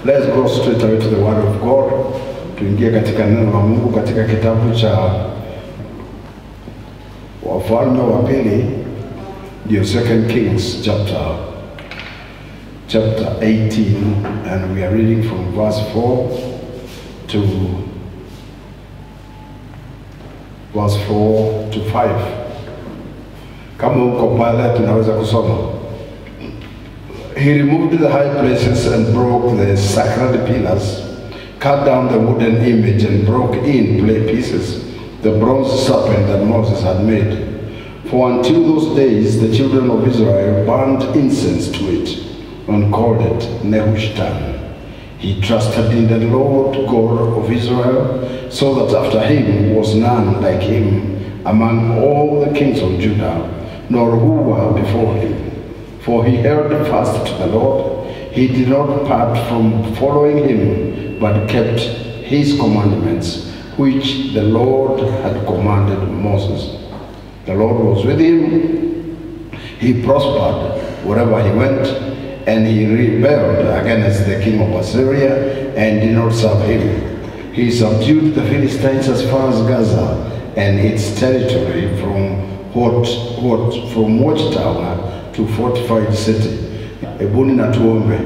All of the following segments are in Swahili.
Let's go straight away to the word of God. Tuingie katika neno la Mungu katika kitabu cha Wafalme wa Pili, ndio 2 Kings chapter 18, and we are reading from verse 4 to 5. Kama uko pale tunaweza kusoma. He removed the high places and broke the sacred pillars, cut down the wooden image and broke in pieces the bronze serpent that Moses had made. For until those days the children of Israel burned incense to it and called it Nehushtan. He trusted in the Lord God of Israel, so that after him was none like him among all the kings of Judah, nor who were before him. For he held fast to the Lord. He did not part from following him, but kept his commandments, which the Lord had commanded Moses. The Lord was with him. He prospered wherever he went, and he rebelled against the king of Assyria and did not serve him. He subdued the Philistines as far as Gaza and its territory from watchtower to fortified city. Ebuni na tuombe.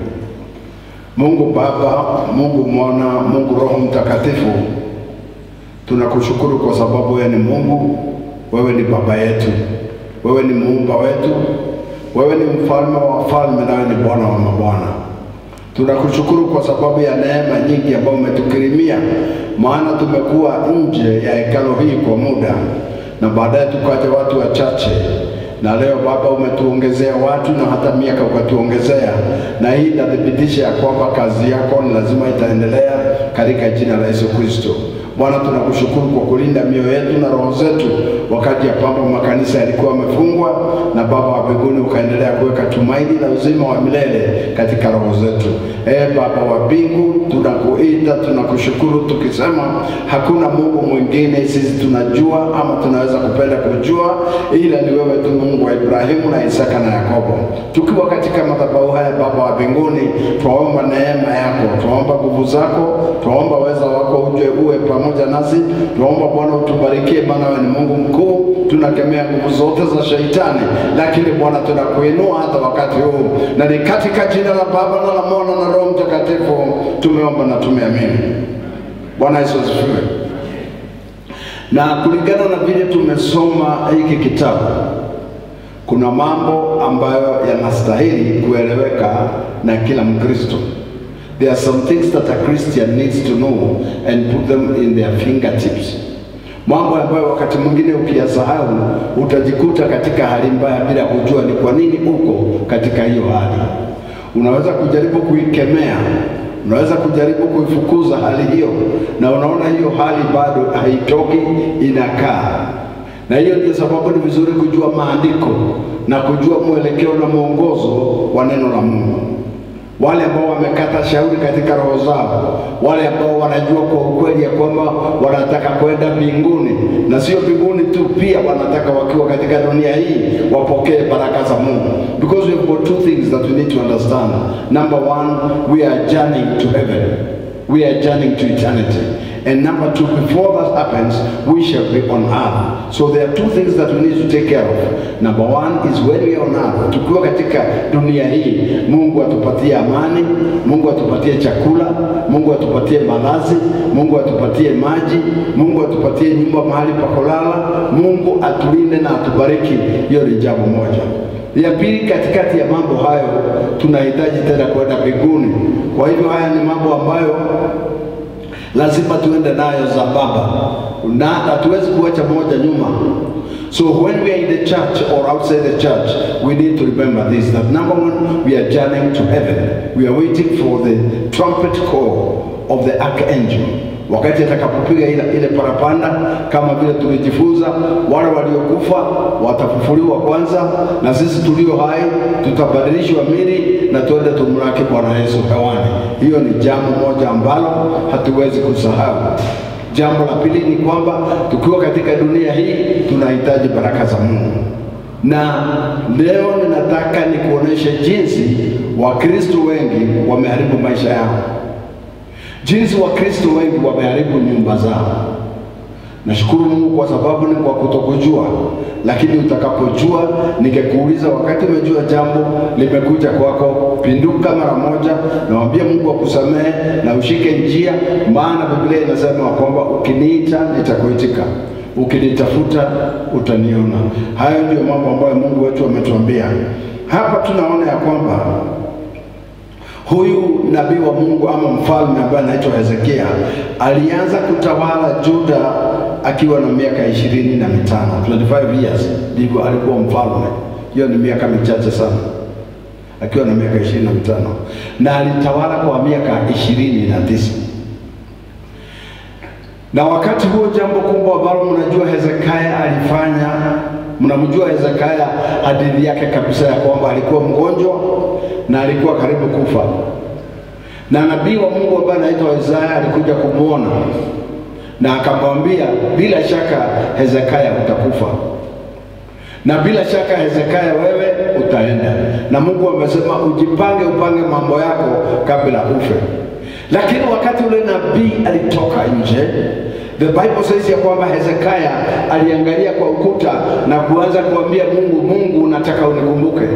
Mungu Baba, Mungu Mwana, Mungu Roho Mtakatifu, tunakushukuru kwa sababu wewe ni Mungu, wewe ni Baba yetu, wewe ni Muumba wetu, wewe ni Mfalme wa wafalme, na wewe ni Bwana wa mabwana. Tunakushukuru kwa sababu ya neema nyingi ambayo umetukirimia, maana tumekuwa nje ya hekalu hii kwa muda, na baadaye tukaja watu wachache. Na leo Baba umetuongezea watu, na hata miaka ukatuongezea, na hii inathibitisha ya kwamba kazi yako ni lazima itaendelea katika jina la Yesu Kristo. Bwana, tunakushukuru kwa kulinda mioyo yetu na roho zetu wakati ya kwamba makanisa yalikuwa yamefungwa, na Baba wa mbinguni ukaendelea kuweka tumaini na uzima wa milele katika roho zetu. Baba wa mbingu, tunakuita, tunakushukuru tukisema hakuna Mungu mwingine sisi tunajua ama tunaweza kupenda kujua ila ni wewe tu, Mungu wa Ibrahimu na Isaka na Yakobo. Tukiwa katika madhabahu haya Baba wa mbinguni, tuomba neema yako, tuomba nguvu zako, tuomba uweza wako uje uwe pamoja nasi. Tuomba Bwana utubarikie, maana wewe ni Mungu mkuu. Tunakemea nguvu zote za shetani, lakini Bwana tunakuinua hata wakati huu, na ni katika jina la Baba na la Mwana na Roho Mtakatifu tumeomba na tumeamini. Bwana Yesu asifiwe. Na kulingana na vile tumesoma hiki kitabu, kuna mambo ambayo yanastahili kueleweka na kila Mkristo. There are some things that a Christian needs to know and put them in their fingertips. Mambo ambayo wakati mwingine ukiyasahau utajikuta katika hali mbaya bila kujua ni kwa nini uko katika hiyo hali. Unaweza kujaribu kuikemea, unaweza kujaribu kuifukuza hali hiyo, na unaona hiyo hali bado haitoki, inakaa. Na hiyo ndio sababu ni vizuri kujua maandiko na kujua mwelekeo na mwongozo wa neno la Mungu. Wale ambao wamekata shauri katika roho zao, wale ambao wanajua kwa ukweli ya kwamba wanataka kwenda mbinguni, na sio mbinguni tu, pia wanataka wakiwa katika dunia hii wapokee baraka za Mungu. Because we have got two things that we need to understand. Number one, we are journeying to heaven. We are journeying to eternity. And number two, before that happens, we shall be on earth. So there are two things that we need to take care of. Number one is when we are on earth, tukiwa katika dunia hii, Mungu atupatie amani, Mungu atupatie chakula, Mungu atupatie malazi, Mungu atupatie maji, Mungu atupatie nyumba mahali pa kulala, Mungu atulinde na atubariki. Hiyo ni jambo moja. Ya pili, katikati ya mambo hayo tunahitaji tena kwenda mbinguni. Kwa hivyo haya ni mambo ambayo lazima tuende nayo za Baba, na hatuwezi kuacha moja nyuma. So when we are in the church or outside the church, we need to remember this, that number one, we are journeying to heaven. We are waiting for the trumpet call of the archangel. Wakati atakapopiga ile parapanda, kama vile tulijifunza, wale waliokufa watafufuliwa kwanza, na sisi tulio hai tutabadilishwa mili na tuende tumlaki Bwana Yesu hewani. Hiyo ni jambo moja ambalo hatuwezi kusahau. Jambo la pili ni kwamba tukiwa katika dunia hii tunahitaji baraka za Mungu. Na leo ninataka nikuoneshe jinsi Wakristo wengi wameharibu maisha yao. Jinsi Wakristo wengi wameharibu nyumba zao. Nashukuru Mungu kwa sababu ni kwa kutokujua, lakini utakapojua, ningekuuliza wakati umejua jambo limekuja kwako, pinduka mara moja na mwambie Mungu akusamehe na ushike njia, maana Biblia inasema kwamba ukiniita nitakuitika, ukinitafuta utaniona. Hayo ndio mambo ambayo Mungu wetu ametuambia. Hapa tunaona ya kwamba huyu nabii wa Mungu ama mfalme ambaye anaitwa Hezekia alianza kutawala Juda akiwa na miaka 25, 25 years ndivyo alikuwa mfalme. Hiyo ni miaka michache sana, akiwa na miaka 25, na alitawala kwa miaka 29. Na wakati huo jambo kubwa ambalo mnajua Hezekia alifanya, mnamjua Hezekia hadithi yake kabisa ya kwamba alikuwa mgonjwa na alikuwa karibu kufa. Na nabii wa Mungu ambaye anaitwa Isaya alikuja kumuona na akamwambia, bila shaka Hezekia utakufa, na bila shaka Hezekia wewe utaenda, na Mungu amesema ujipange, upange mambo yako kabla ufe. Lakini wakati ule nabii alitoka nje, the Bible says ya kwamba Hezekia aliangalia kwa ukuta na kuanza kuambia Mungu, Mungu nataka unikumbuke.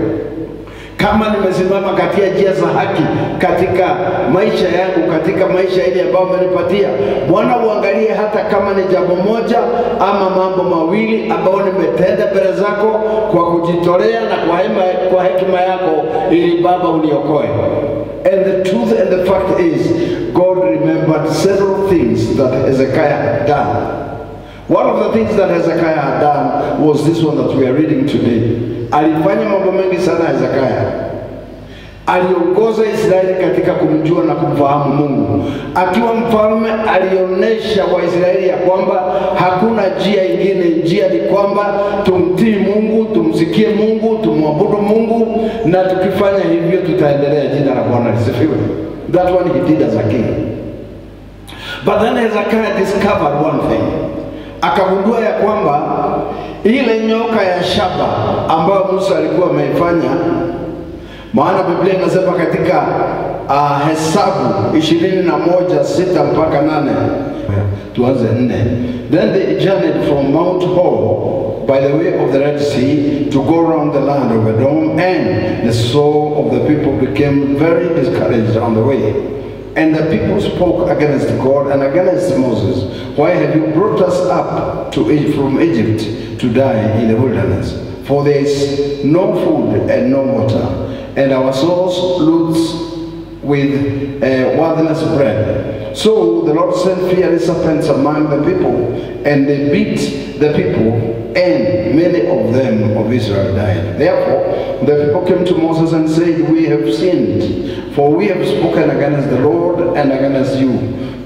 Kama nimesimama katika njia za haki katika maisha yangu, katika maisha ile ambayo umenipatia, Bwana uangalie hata kama ni jambo moja ama mambo mawili ambayo nimetenda mbele zako kwa kujitolea na kwa hekima yako, ili Baba uniokoe. And the truth and the fact is, God remembered several things that Hezekiah had done. One of the things that Hezekiah had done was this one that we are reading today. Alifanya mambo mengi sana Hezekiah. Aliongoza Israeli katika kumjua na kumfahamu Mungu. Akiwa mfalme alionyesha Waisraeli ya kwamba hakuna njia ingine, njia ni kwamba tumtii Mungu, tumsikie Mungu, tumwabudu Mungu, na tukifanya hivyo tutaendelea. Jina la Bwana lisifiwe. That one he did as a king. But then Hezekiah discovered one thing. Akagundua ya kwamba ile nyoka ya shaba ambayo Musa alikuwa ameifanya, maana Biblia inasema katika Hesabu 21:6 mpaka 8, tuanze 4. Then they journeyed from Mount Hor by the way of the Red Sea to go around the land of Edom, and the soul of the people became very discouraged on the way. And the people spoke against God and against Moses. Why have you brought us up from Egypt to die in the wilderness? For there is no food and no water, and our souls loads with worthless bread. So the Lord sent fiery serpents among the people, and they beat the people, and many of them of Israel died. Therefore the people came to Moses and said, we have sinned, for we have spoken against the Lord and against you.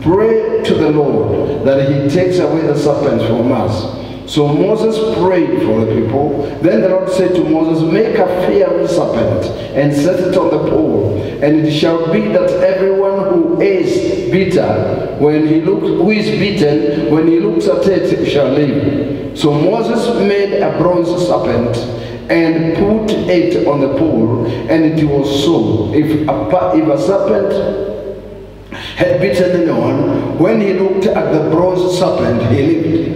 Pray to the Lord that he takes away the serpents from us. So Moses prayed for the people. Then the Lord said to Moses, make a fiery serpent and set it on the pole, and it shall be that everyone who is beaten, when he looks at it, shall live. So Moses made a bronze serpent and put it on the pole, and it was so. If a serpent had bitten anyone, when he looked at the bronze serpent, he lived.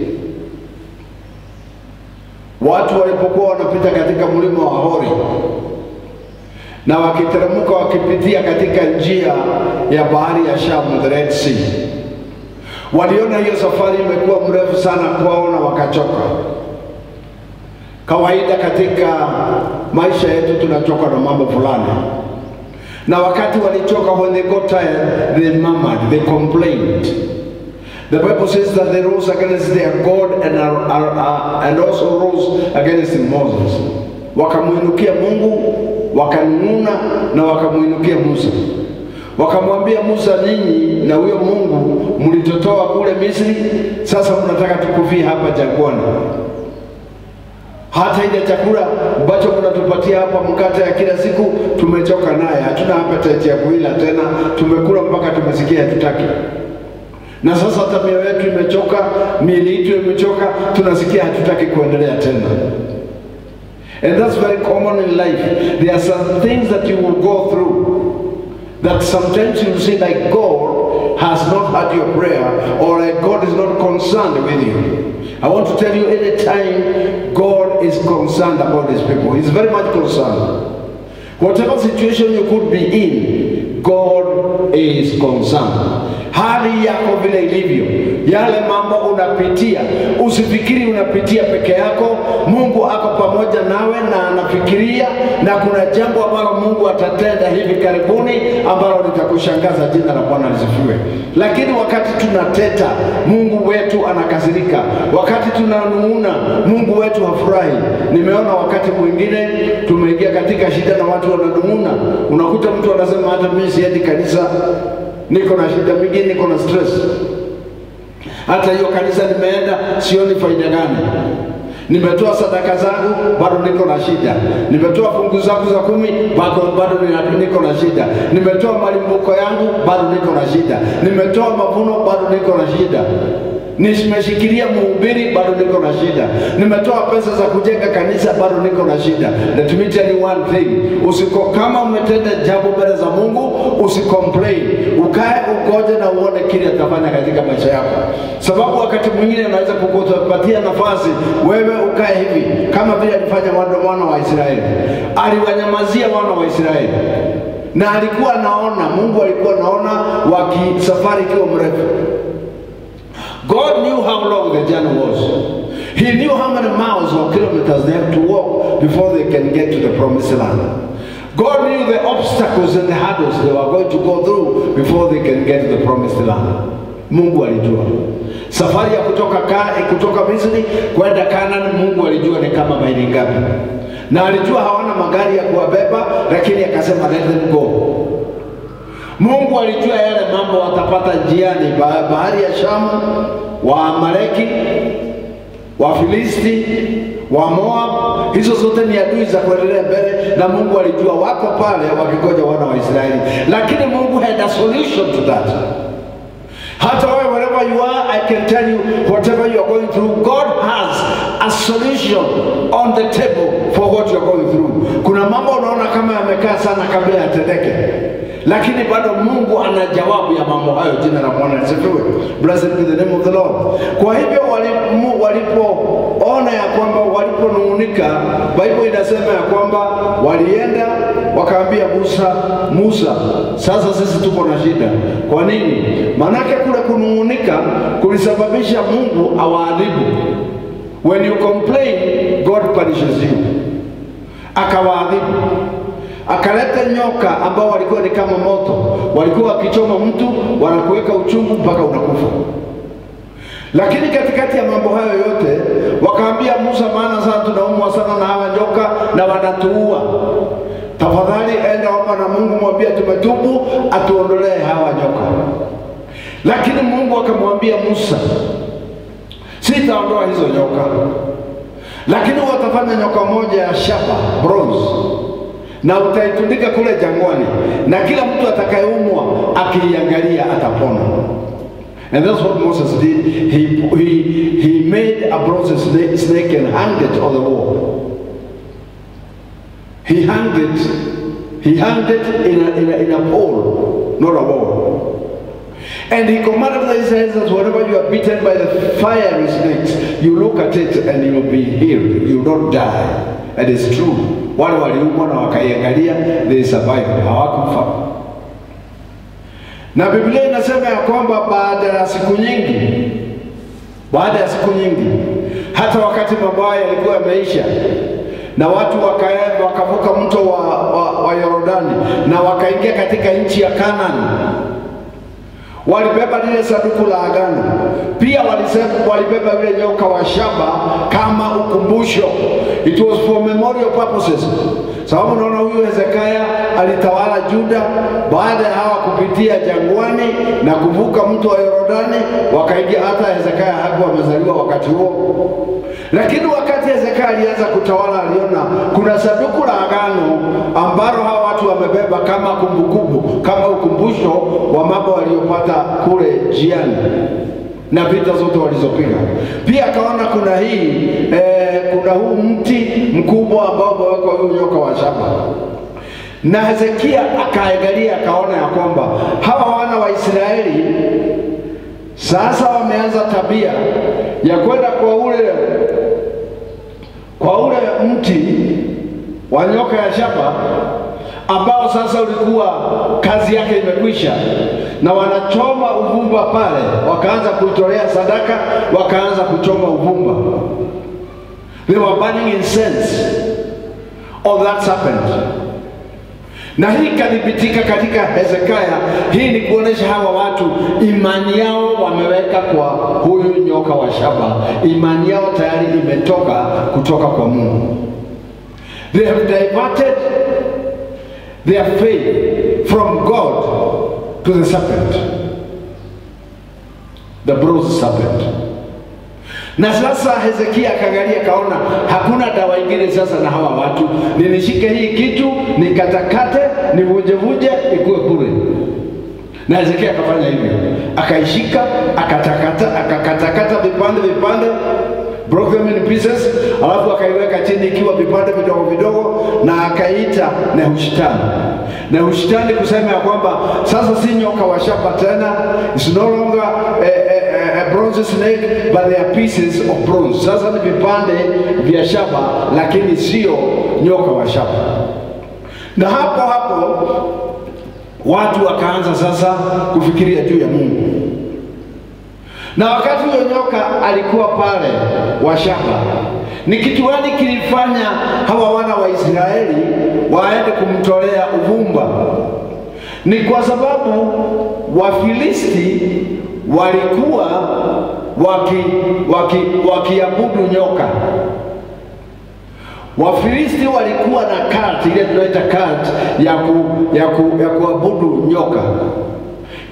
Watu walipokuwa wanapita katika mlima wa Hori na wakiteremka wakipitia katika njia ya bahari ya Shamu, the Red Sea, waliona hiyo safari imekuwa mrefu sana kwao na wakachoka. Kawaida katika maisha yetu tunachoka na mambo fulani, na wakati walichoka, when they got tired, they murmured, they complained. The Bible says that they rose against their God and also rose against Moses. Wakamuinukia Mungu, wakanung'una na wakamuinukia Musa. Wakamwambia Musa, ninyi na huyo Mungu mlitotoa kule Misri, sasa mnataka tukufie hapa jangwani. Hata ile chakula ambacho mnatupatia hapa, mkate ya kila siku, tumechoka naye. Hatuna appetite ya kuila tena, tumekula mpaka tumesikia hatutaki. Na sasa hata mioyo yetu imechoka, miili yetu imechoka, tunasikia hatutaki kuendelea tena. And that's very common in life. There are some things that you will go through that sometimes you see like God has not heard your prayer, or like God is not concerned with you. I want to tell you, anytime God is concerned about his people, he's very much concerned. Whatever situation you could be in, God is concerned. Hali yako vile ilivyo, yale mambo unapitia, usifikiri unapitia peke yako. Mungu ako pamoja nawe na anafikiria, na kuna jambo ambalo Mungu atatenda hivi karibuni ambalo litakushangaza. Jina la Bwana lisifiwe. Lakini wakati tunateta, Mungu wetu anakasirika. Wakati tunanung'una, Mungu wetu hafurahi. Nimeona wakati mwingine tumeingia katika shida na watu wananung'una. Unakuta mtu anasema hata mimi siendi kanisa, niko na shida mingi, niko na stress. Hata hiyo kanisa nimeenda sioni faida gani. Nimetoa sadaka zangu, bado niko na shida. Nimetoa fungu zangu za 10, bado niko na shida. Nimetoa malimbuko yangu, bado niko na shida. Nimetoa mavuno, bado niko na shida. Nimeshikilia mhubiri, bado niko na shida. Nimetoa pesa za kujenga kanisa, bado niko na shida. Let me tell you one thing. Kama umetenda jambo mbele za Mungu, usicomplain. Ukae ugoje na uone kile atafanya katika maisha yako. Sababu wakati mwingine anaweza kukupatia nafasi wewe ukae hivi, kama vile alifanya wana wa Israeli. Aliwanyamazia wana wa Israeli. Na alikuwa naona, Mungu alikuwa naona safari ikiwa mrefu. God knew how long the journey was. He knew how many miles or kilometers they have to walk before they can get to the promised land. God knew the obstacles and the hurdles they were going to go through before they can get to the promised land. Mungu alijua. Safari ya kutoka Misri kwenda Kanani, Mungu alijua ni kama maili ngapi. Na alijua hawana magari ya kuwabeba, lakini akasema let them go. Mungu alijua yale mambo watapata njiani, bahari ya Shamu, wa Amaleki, wa Filisti, wa Moab. Hizo zote ni adui za kuendelea mbele, na Mungu alijua wako pale wakigoja wana wa Israeli. Lakini Mungu had a solution to that. Hata wewe wherever you are, I can tell you, whatever you are going through, God has a solution on the table for what you are going through. Kuna mambo unaona kama yamekaa sana kabla yatendeke, lakini bado Mungu ana jawabu ya mambo hayo. Jina la Bwana lisifiwe. Blessed be the name of the Lord. Kwa hivyo walipoona ya kwamba, waliponung'unika, Bible inasema ya kwamba walienda wakaambia Musa, sasa sisi tuko na shida. Kwa nini? Manake kule kunung'unika kulisababisha Mungu awaadhibu. When you complain, God punishes you. Akawaadhibu. Akaleta nyoka ambao walikuwa ni kama moto. Walikuwa wakichoma mtu, wanakuweka uchungu mpaka unakufa. Lakini katikati ya mambo hayo yote, wakaambia Musa, maana sasa tunaumwa sana na hawa nyoka na wanatuua. Tafadhali enda hapa na Mungu, mwambie tumetubu, atuondolee hawa nyoka. Lakini Mungu akamwambia Musa, sitaondoa hizo nyoka, lakini watafanya nyoka moja ya shaba, bronze, na utaitundika kule jangwani, na kila mtu atakayeumwa akiiangalia atapona. And that's what Moses did. He made a bronze snake and hung it on the wall. He hung it in a pole, not a wall. And he commanded the Israelites that whenever you are bitten by the fiery snakes, you look at it and you will be healed. You will not die. And it's true. Wale waliumwa na wakaiangalia, they survived. Hawakufa. Na Biblia inasema ya kwamba baada ya siku nyingi, hata wakati mabaya yalikuwa yameisha, na watu wakavuka mto wa Yordani na wakaingia katika nchi ya Kanaani, walibeba lile sanduku la agano. Pia walibeba yule nyoka wa shaba kama ukumbusho. It was for memorial purposes. Sababu unaona huyu Hezekia alitawala Juda, baada ya hawa kupitia jangwani na kuvuka mto wa Yordani, wakaingia. Hata Hezekia hakuwa amezaliwa wakati huo. Lakini wakati Hezekia alianza kutawala, aliona kuna sanduku la agano ambalo hawa watu wamebeba kama kumbukumbu, kama ukumbusho wa mambo waliopata kule njiani na vita zote walizopiga. Pia akaona kuna kuna huu mti mkubwa ambao umewekwa huyu nyoka wa shaba. Na Hezekia akaangalia akaona ya kwamba hawa wana wa Israeli sasa wameanza tabia ya kwenda kwa ule mti wa nyoka ya shaba ambao sasa ulikuwa kazi yake imekwisha, na wanachoma uvumba pale, wakaanza kuitolea sadaka, wakaanza kuchoma uvumba. They were burning incense of that serpent. Na hii kadhibitika katika Hezekia. Hii ni kuonesha hawa watu imani yao wameweka kwa huyu nyoka wa shaba. Imani yao tayari imetoka kutoka kwa Mungu. They have diverted their faith from God to the serpent, the bronze serpent. Na sasa Hezekia akaangalia kaona hakuna dawa ingine sasa na hawa watu, nishike hii kitu nikatakate nivunjevunje ikuwe bure. Na Hezekia akafanya hivyo, akaishika akakatakata vipande, broke them in pieces, alafu akaiweka chini ikiwa vipande vidogo vidogo, na akaita Nehushtan. Nehushtan kusema ya kwamba sasa si nyoka wa shaba tena, it's no longer a bronze snake, but they are pieces of bronze. Sasa ni vipande vya shaba, lakini sio nyoka wa shaba. Na hapo watu wakaanza sasa kufikiria juu ya Mungu. Na wakati huyo nyoka alikuwa pale wa shaba, ni kitu gani kilifanya hawa wana wa Israeli waende kumtolea uvumba? Ni kwa sababu Wafilisti walikuwa wakiabudu nyoka. Wafilisti walikuwa na cult, ile tunaita cult ya kuabudu nyoka.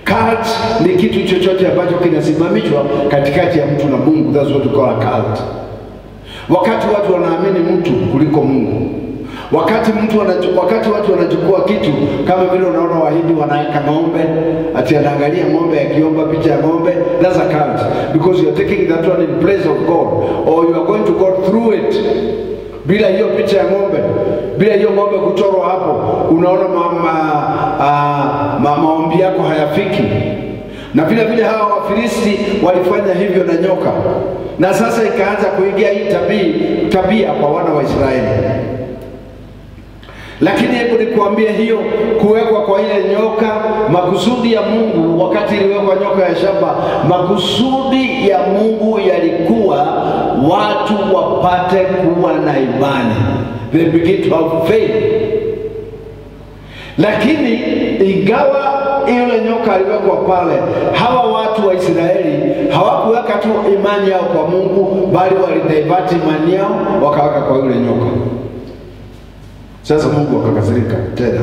Cult ni kitu chochote ambacho kinasimamishwa katikati ya mtu na Mungu. That's what we call a cult. Wakati watu wanaamini mtu kuliko Mungu. Wakati watu wanachukua kitu, kama vile unaona Wahindi wanaweka ng'ombe, ati anaangalia ng'ombe akiomba picha ya ng'ombe, that's a cult, because you are taking that one in place of God, or you are going to go through it. Bila hiyo picha ya ng'ombe, bila hiyo ng'ombe kuchorwa hapo, unaona maombi yako hayafiki. Na vile hawa Wafilisti walifanya hivyo na nyoka. Na sasa ikaanza kuingia hii tabia kwa wana wa Israeli. Lakini hebu nikuambie, hiyo kuwekwa kwa ile nyoka, makusudi ya Mungu wakati iliwekwa nyoka ya shaba, makusudi ya Mungu yalikuwa watu wapate kuwa na imani. They begin to have faith. Lakini ingawa ile nyoka aliwekwa pale, hawa watu wa Israeli hawakuweka tu imani yao kwa Mungu, bali walidivert imani yao wakaweka kwa yule nyoka. Sasa Mungu akakasirika tena.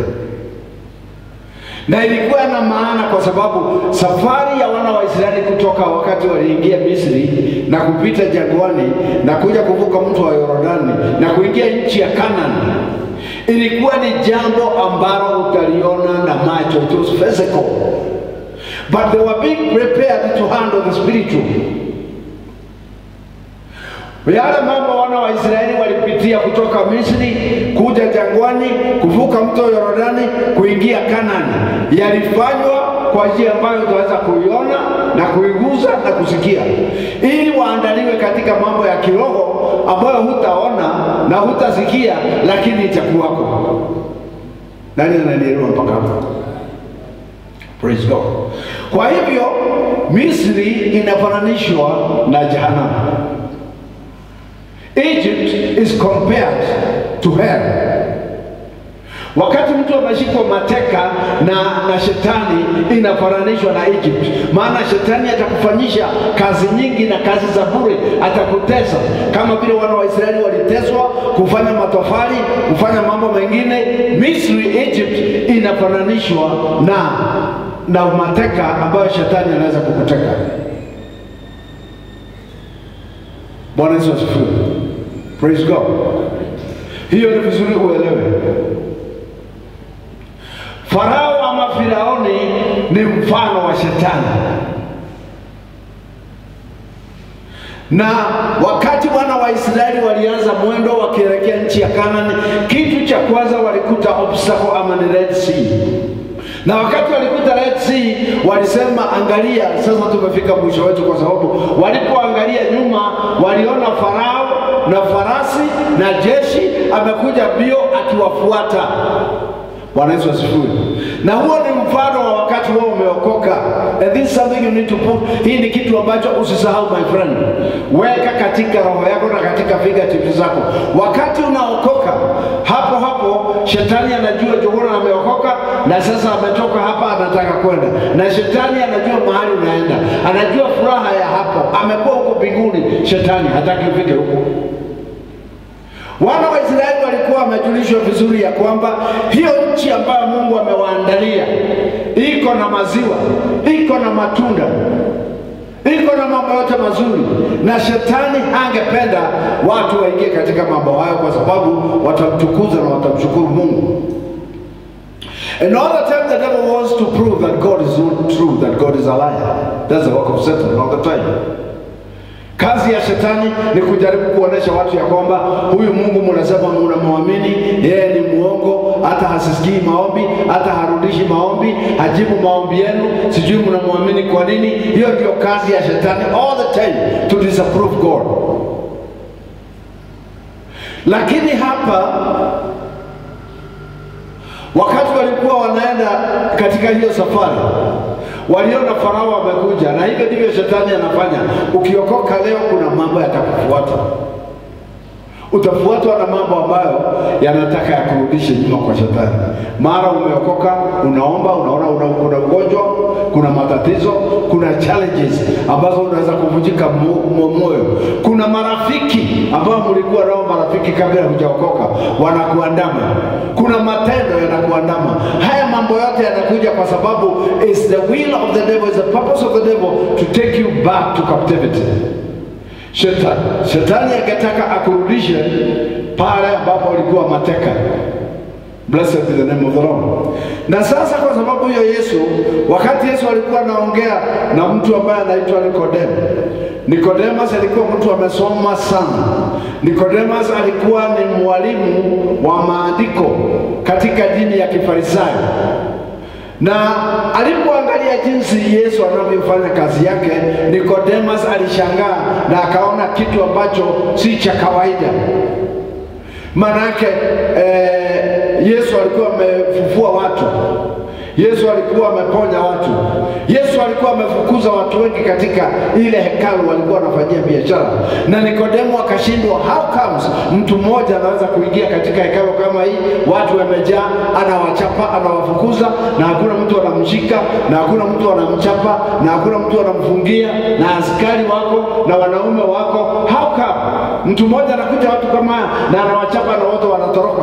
Na ilikuwa na maana kwa sababu safari ya wana wa Israeli kutoka wakati waliingia Misri na kupita jangwani na kuja kuvuka mto wa Yordani na kuingia nchi ya Canaan, ilikuwa ni jambo ambalo utaliona na macho, it was physical. But they were being prepared to handle the spiritual. Yale mambo wana wa Israeli walipitia kutoka Misri kuja jangwani, kuvuka mto Yordani, kuingia Kanaani, yalifanywa kwa njia ambayo tunaweza kuiona na kuigusa na kusikia, ili waandaliwe katika mambo ya kiroho ambayo hutaona na hutasikia, lakini itakuwako. Nani ananielewa mpaka hapo? Praise God. Kwa hivyo Misri inafananishwa na jehanamu. Egypt is compared to hell. Wakati mtu anashikwa mateka na shetani, inafananishwa na Egypt. Maana shetani atakufanyisha kazi nyingi na kazi za bure, atakutesa kama vile wana wa Israeli waliteswa kufanya matofali, kufanya mambo mengine. Misri, Egypt, inafananishwa na mateka ambayo shetani anaweza kukuteka. Bwana Yesu asifiwe. Praise God. Hiyo ni vizuri uelewe. Farao ama Firauni ni mfano wa shetani. Na wakati wana wa Israeli walianza mwendo wakielekea nchi ya Kanaani, kitu cha kwanza walikuta obstacle ama ni Red Sea. Na wakati walikuta Red Sea, walisema angalia, sasa tumefika mwisho wetu, kwa sababu walipoangalia nyuma waliona Farao na farasi na jeshi amekuja mbio akiwafuata. Bwana Yesu asifiwe. Na huo ni mfano wa wakati wao umeokoka. And this is something you need to put. Hii ni kitu ambacho usisahau, my friend. Weka katika roho yako na katika fingertips zako. Wakati unaokoka, hapo hapo shetani anajua Jogona ameokoka na sasa ametoka hapa anataka kwenda. Na shetani anajua mahali unaenda. Anajua furaha ya hapo. Amekuwa huko mbinguni, shetani hataki ufike huko. Wana wa Israeli walikuwa wamejulishwa vizuri ya kwamba hiyo nchi ambayo Mungu amewaandalia iko na maziwa, iko na matunda, iko na mambo yote mazuri, na shetani hangependa watu waingie katika mambo hayo, kwa sababu watamtukuza na watamshukuru Mungu. And all the time the devil wants to prove that God is not true, that God is a liar. That's the work of Satan all the time. Kazi ya shetani ni kujaribu kuonesha watu ya kwamba huyu Mungu mnasema mnamwamini, yeye ni muongo, hata hasisikii maombi, hata harudishi maombi, hajibu maombi yenu, sijui mnamwamini kwa nini. Hiyo ndio kazi ya shetani all the time, to disapprove God. Lakini hapa wakati walikuwa wanaenda katika hiyo safari, waliona Farao amekuja, na hivyo ndivyo shetani anafanya. Ukiokoka leo, kuna mambo yatakufuata. Utafuatwa na mambo ambayo yanataka yakurudishe nyuma kwa shetani. Mara umeokoka, unaomba, unaona kuna ugonjwa, kuna matatizo, kuna challenges ambazo unaweza kuvunjika moyo. Kuna marafiki ambao mlikuwa nao marafiki kabla hujaokoka, wanakuandama. Kuna matendo yanakuandama. Haya mambo yote yanakuja kwa sababu is the will of the devil, is the purpose of the devil to take you back to captivity. Shetani akataka akurudishe pale ambapo ulikuwa mateka. Blessed be the name of the Lord. Na sasa kwa sababu hiyo Yesu, wakati Yesu alikuwa anaongea na mtu ambaye anaitwa Nicodemus alikuwa mtu amesoma sana. Nicodemus alikuwa ni mwalimu wa maandiko katika dini ya Kifarisayo. Na alipoangalia jinsi Yesu anavyofanya kazi yake, Nicodemus alishangaa na akaona kitu ambacho si cha kawaida. Manake Yesu alikuwa amefufua watu. Yesu alikuwa ameponya watu. Yesu alikuwa amefukuza watu wengi katika ile hekalu walikuwa wanafanyia biashara. Na Nikodemo akashindwa, how comes mtu mmoja anaweza kuingia katika hekalu kama hii, watu wamejaa, anawachapa, anawafukuza, na hakuna mtu anamshika, na hakuna mtu anamchapa, na hakuna mtu anamfungia, na askari wako na wanaume wako. How come mtu mmoja anakuja watu kama na anawachapa na wote wanatoroka?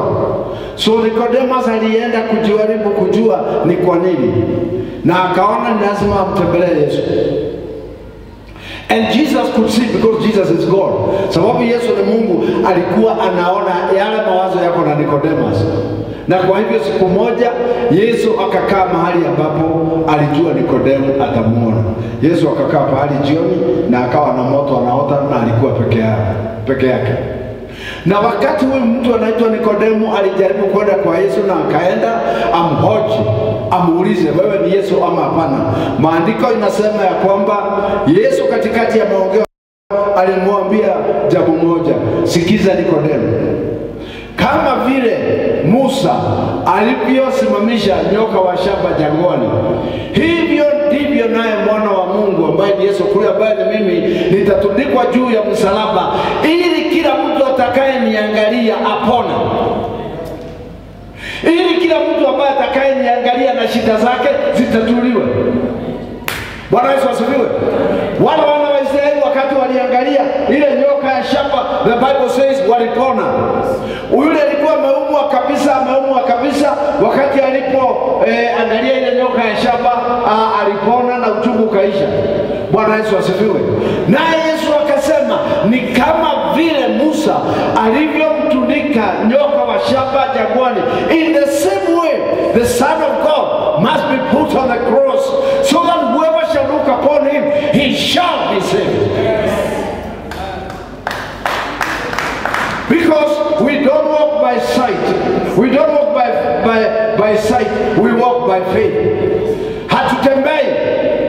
So Nicodemus alienda kujaribu kujua ni kwa nini, na akaona ni lazima amtembelee Yesu. And Jesus could see, because Jesus is God. Sababu Yesu ni Mungu, alikuwa anaona yale mawazo yako na Nicodemus. Na kwa hivyo siku moja Yesu akakaa mahali ambapo alijua Nikodemo atamuona. Yesu akakaa pahali jioni na akawa na moto anaota, na alikuwa peke yake. Na wakati huyu mtu anaitwa Nikodemo alijaribu kwenda kwa Yesu, na akaenda amhoji, amuulize, wewe ni Yesu ama hapana? Maandiko inasema ya kwamba Yesu katikati ya maongeo alimwambia jambo moja, sikiza Nikodemo, kama vile Musa alivyosimamisha nyoka wa shaba jangwani, hivyo ndivyo naye mwana wa Mungu ambaye ni Yesu Kristo, ambaye ni mimi, nitatundikwa juu ya msalaba ili kila mtu atakaye niangalia apone. Ili kila mtu ambaye atakaye niangalia na shida zake zitatuliwe. Bwana Yesu asifiwe. Wale wana wa Israeli wakati waliangalia ile nyoka ya shaba, the Bible says walipona. Yule alikuwa ameumwa kabisa, wakati angalia ile nyoka ya shaba, alipona na uchungu ukaisha. Bwana Yesu asifiwe. Naye Yesu akasema, ni kama vile Musa alivyomtundika nyoka wa shaba jangwani, in the same way the Son of God must be put on the cross, so that whoever shall look upon him, he shall be saved. walk by faith. Hatutembei.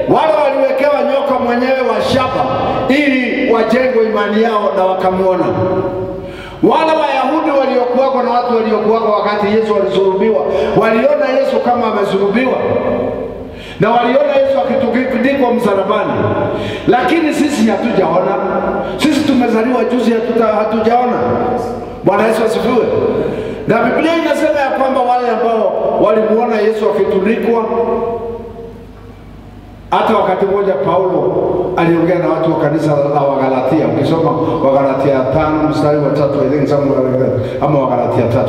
Wale waliwekewa nyoka mwenyewe wa shaba ili wajengwe imani yao na wakamuona. Wale Wayahudi waliokuwako na watu waliokuwako wakati Yesu alisulubiwa, waliona Yesu kama amesulubiwa, na waliona Yesu akitundikwa msalabani. Lakini sisi hatujaona. Sisi tumezaliwa juzi, hatujaona. Bwana Yesu asifiwe. Na Biblia inasema ya kwamba wale ambao walimuona Yesu akitundikwa, hata wakati mmoja Paulo aliongea na watu wa kanisa la Wagalatia. Ukisoma Wagalatia 5 mstari wa 3, I think somewhere like that, ama Wagalatia 3.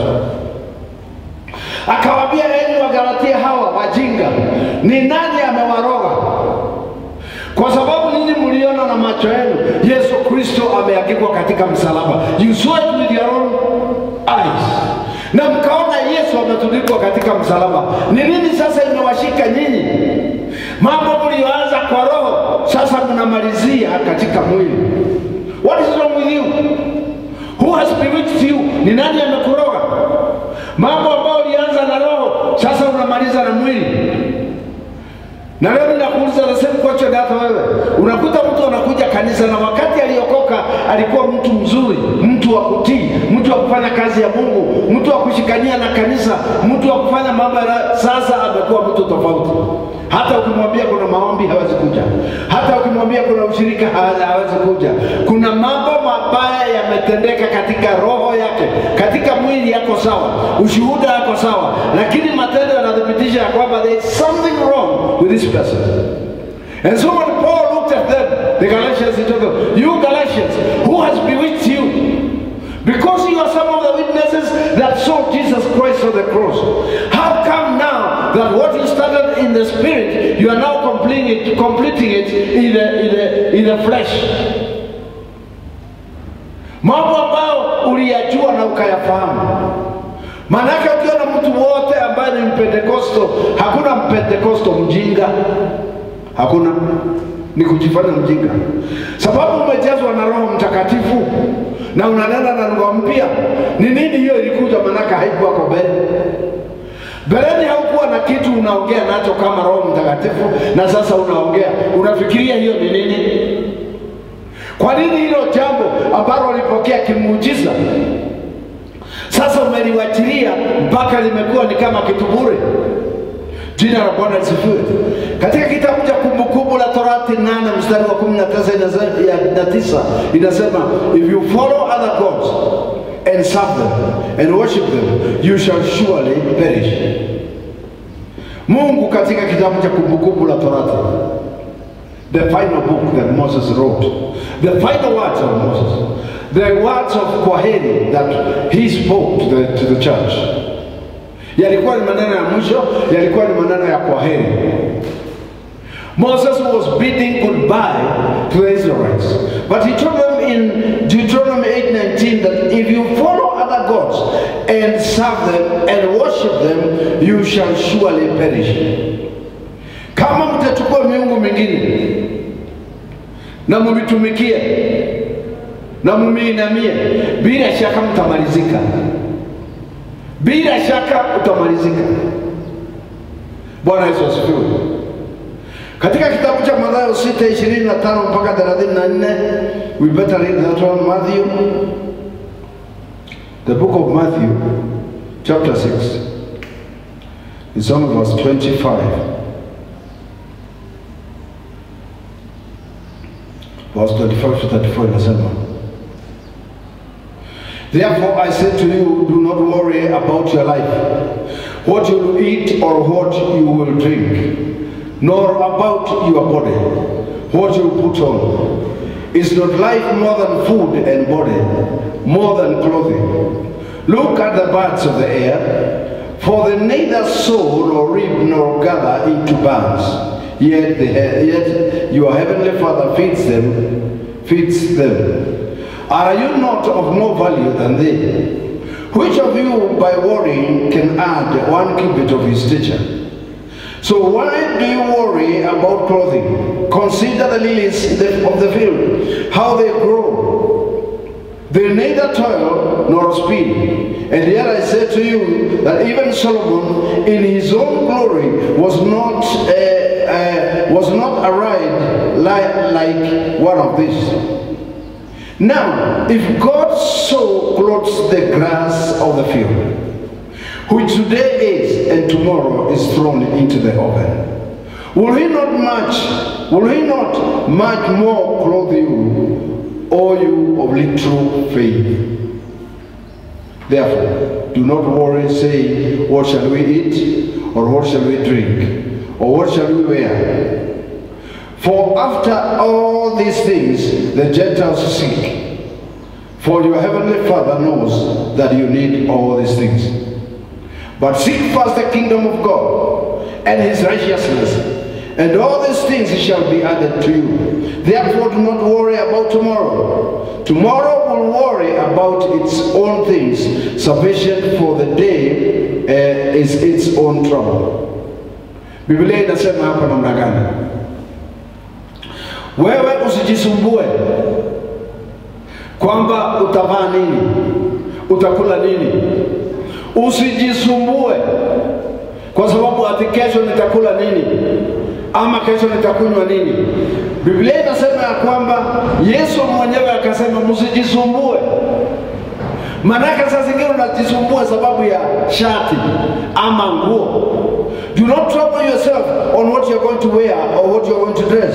Akawaambia, enyi Wagalatia hawa wajinga, ni nani amewaroga? Kwa sababu ninyi mliona na macho yenu Yesu Kristo ameangikwa katika msalaba. You saw it with your own eyes. Na mkaona Yesu ametundikwa katika msalaba. Ni nini sasa imewashika nyinyi? Mambo mlioanza kwa roho sasa mnamalizia katika mwili. What is wrong with you? Who has bewitched you? Ni nani amekuroga? Mambo ambayo ulianza na roho sasa unamaliza na mwili. Na leo ninakuuliza the same question hata wewe. Unakuta mtu anakuja kanisa na wakati aliokoka alikuwa mtu mzuri, mtu wa kutii, mtu wa kufanya kazi ya Mungu, mtu wa kushikania na kanisa, mtu wa kufanya mambo. Sasa amekuwa mtu tofauti. Hata ukimwambia kuna maombi hawezi kuja. Hata ukimwambia kuna ushirika hawezi kuja. Kuna mambo mabaya yametendeka katika roho yake, katika mwili yako sawa, ushuhuda yako sawa, lakini matendo yanathibitisha kwamba there is something wrong with this person. And so when Paul looked at them, the Galatians, he told them, you Galatians, who has bewitched you? Because you are some of the witnesses that saw Jesus Christ on the cross. How come now that what you started in the spirit, you are now completing it in the flesh? Mambo ambayo uliyajua na ukayafahamu. Manake ukiona mtu wote ambaye ni Mpentekosto, hakuna Mpentekosto mjinga. Hakuna. Ni kujifanya mjinga. Sababu umejazwa na Roho Mtakatifu na unanena na lugha mpya. Ni nini hiyo ilikuja? Manaka haikuwa kwa mbele. Mbeleni haukuwa na kitu unaongea nacho kama Roho Mtakatifu, na sasa unaongea. Unafikiria hiyo ni nini? Kwa nini hilo jambo ambalo ulipokea kimuujiza sasa umeliwachilia mpaka limekuwa ni kama kitu bure? Jina la Bwana lisifiwe. Katika kitabu cha Kumbukumbu la Torati 8 mstari wa 19 inasema, if you follow other gods and serve them and worship them, you shall surely perish. Mungu katika kitabu cha Kumbukumbu la Torati, the final book that Moses wrote, the final words of Moses, the words of Kwaheri that he spoke to the church, yalikuwa ni maneno ya mwisho, yalikuwa ni maneno ya Kwaheri. Moses was bidding goodbye to the Israelites, but he told them in Deuteronomy 8:19 that if you follow other gods and serve them and worship them, you shall surely perish. Kama mtachukua miungu mingine na mumitumikie na mumiinamie, bila shaka mtamalizika. Bila shaka utamalizika. Bwana Yesu asifiwe. Katika kitabu cha Mathayo 6:25 mpaka 34, we better read that one. Matthew, the book of Matthew, chapter 6. It's on verse 25. Verse 25 to 34 inasema, therefore I say to you, do not worry about your life, what you will eat or what you will drink, nor about your body, what you will put on. Is not life more than food and body more than clothing? Look at the birds of the air, for they neither sow nor reap nor gather into barns, yet your heavenly Father feeds them. Are you not of more value than they? Which of you by worrying can add 1 cubit of his stature? So why do you worry about clothing? Consider the lilies of the field, how they grow. They neither toil nor spin. And yet I say to you that even Solomon in his own glory was not arrayed like one of these. Now, if God so clothes the grass of the field, which today is and tomorrow is thrown into the oven, will he not much more clothe you, O you of little faith? Therefore, do not worry, saying, what shall we eat, or what shall we drink, or what shall we wear? For after all these things the Gentiles seek. For your heavenly Father knows that you need all these things. But seek first the kingdom of God and his righteousness, and all these things shall be added to you. Therefore do not worry about tomorrow. Tomorrow will worry about its own things. Sufficient for the day is its own trouble. Biblia inasema hapa namna gani? Wewe usijisumbue kwamba utavaa nini, utakula nini. Usijisumbue kwa sababu ati kesho nitakula nini ama kesho nitakunywa nini. Biblia inasema ya kwamba Yesu mwenyewe akasema msijisumbue. Manaka saa zingine unajisumbua sababu ya shati ama nguo. Do not trouble yourself on what you're going to wear or what you're going to dress.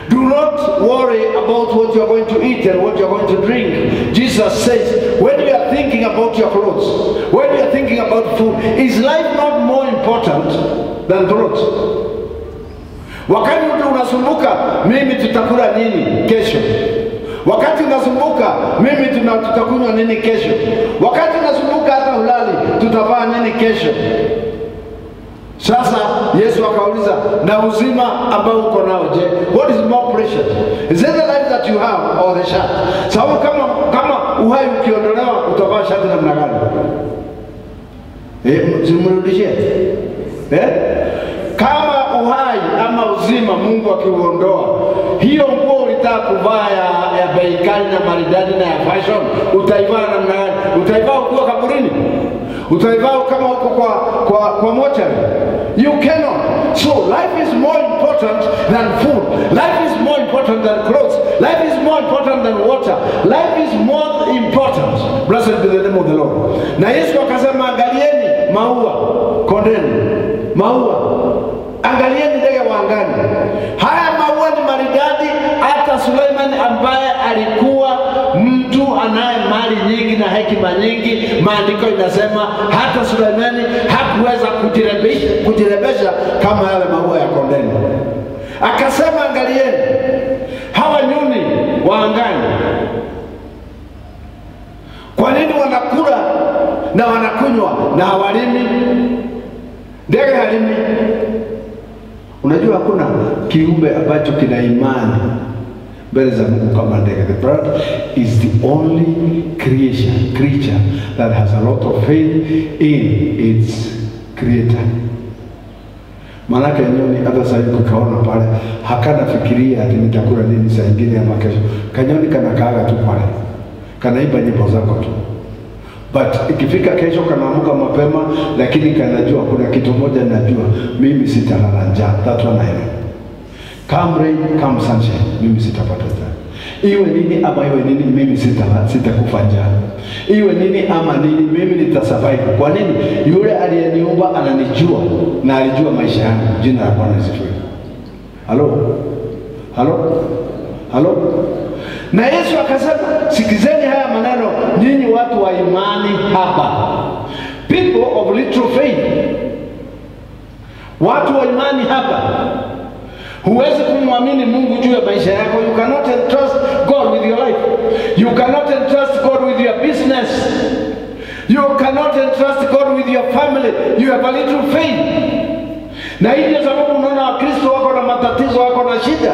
Do not worry about what you're going to eat and what you're going to drink. Jesus says, when you are thinking about your clothes, when you are thinking about food, is life not more important than clothes? Wakati unasumbuka, mimi tutakula nini kesho? Wakati unasumbuka, mimi tutakunywa nini kesho? Wakati unasumbuka hata hulali, tutavaa nini kesho? Sasa Yesu akauliza, na uzima ambao uko nao je, what is more precious? Is it the life that you have or the shirt? Sababu kama uhai ukiondolewa utavaa shati namna gani? Zimrudishie. Kama uhai ama uzima Mungu akiuondoa, hiyo nguo ulitaka kuvaa ya bei kali na maridadi na ya fashion, utaivaa namna gani? Utaivaa ukiwa kaburini? Utaivaa kama uko kwa mochari? You cannot. So life is more important than food. Life is more important than clothes. Life is more important than water. Life is more important. Blessed be the name of the Lord. Na Yesu akasema, angalieni maua, kondeni, maua. Angalieni ndege wa angani. Haya maua ni maridadi. Hata Suleiman ambaye alikuwa mtu anaye mali nyingi na hekima nyingi, maandiko inasema hata Suleimani hakuweza kujirebesha kama yale maua ya kondeni. Akasema, angalieni hawa nyuni wa angani. Kwa nini wanakula na wanakunywa na hawalimi? Ndege halimi. Unajua hakuna kiumbe ambacho kina imani mbele za Mungu kama ndege. The bird is the only creature that has a lot of faith in its creator. Manake nyoni hata sasa ukaona pale hakana fikiria ati nitakula nini saa nyingine ama kesho. Kanyoni kanakaaga tu pale, kanaimba nyimbo zako tu. But ikifika kesho kanaamuka mapema, lakini kanajua kuna kitu moja najua, mimi sitalala njaa. That one I know. Come rain, come sunshine, mimi sitapata njaa. Iwe nini ama iwe nini, mimi sitakufa njaa. Iwe nini ama nini, mimi nitasurvive. Kwa nini? Yule aliyeniumba ananijua na alijua maisha yangu. Jina la Bwana lisifiwe. Halo? Halo? Halo? Na Yesu akasema, sikizeni haya maneno nyinyi watu wa imani hapa. People of little faith. Watu wa imani hapa. Huwezi kumwamini Mungu juu ya maisha yako. You cannot entrust God with your life. You cannot entrust God with your business. You cannot entrust God with your family. You have a little faith. Na hivyo sababu unaona Wakristo wako na matatizo, wako na shida.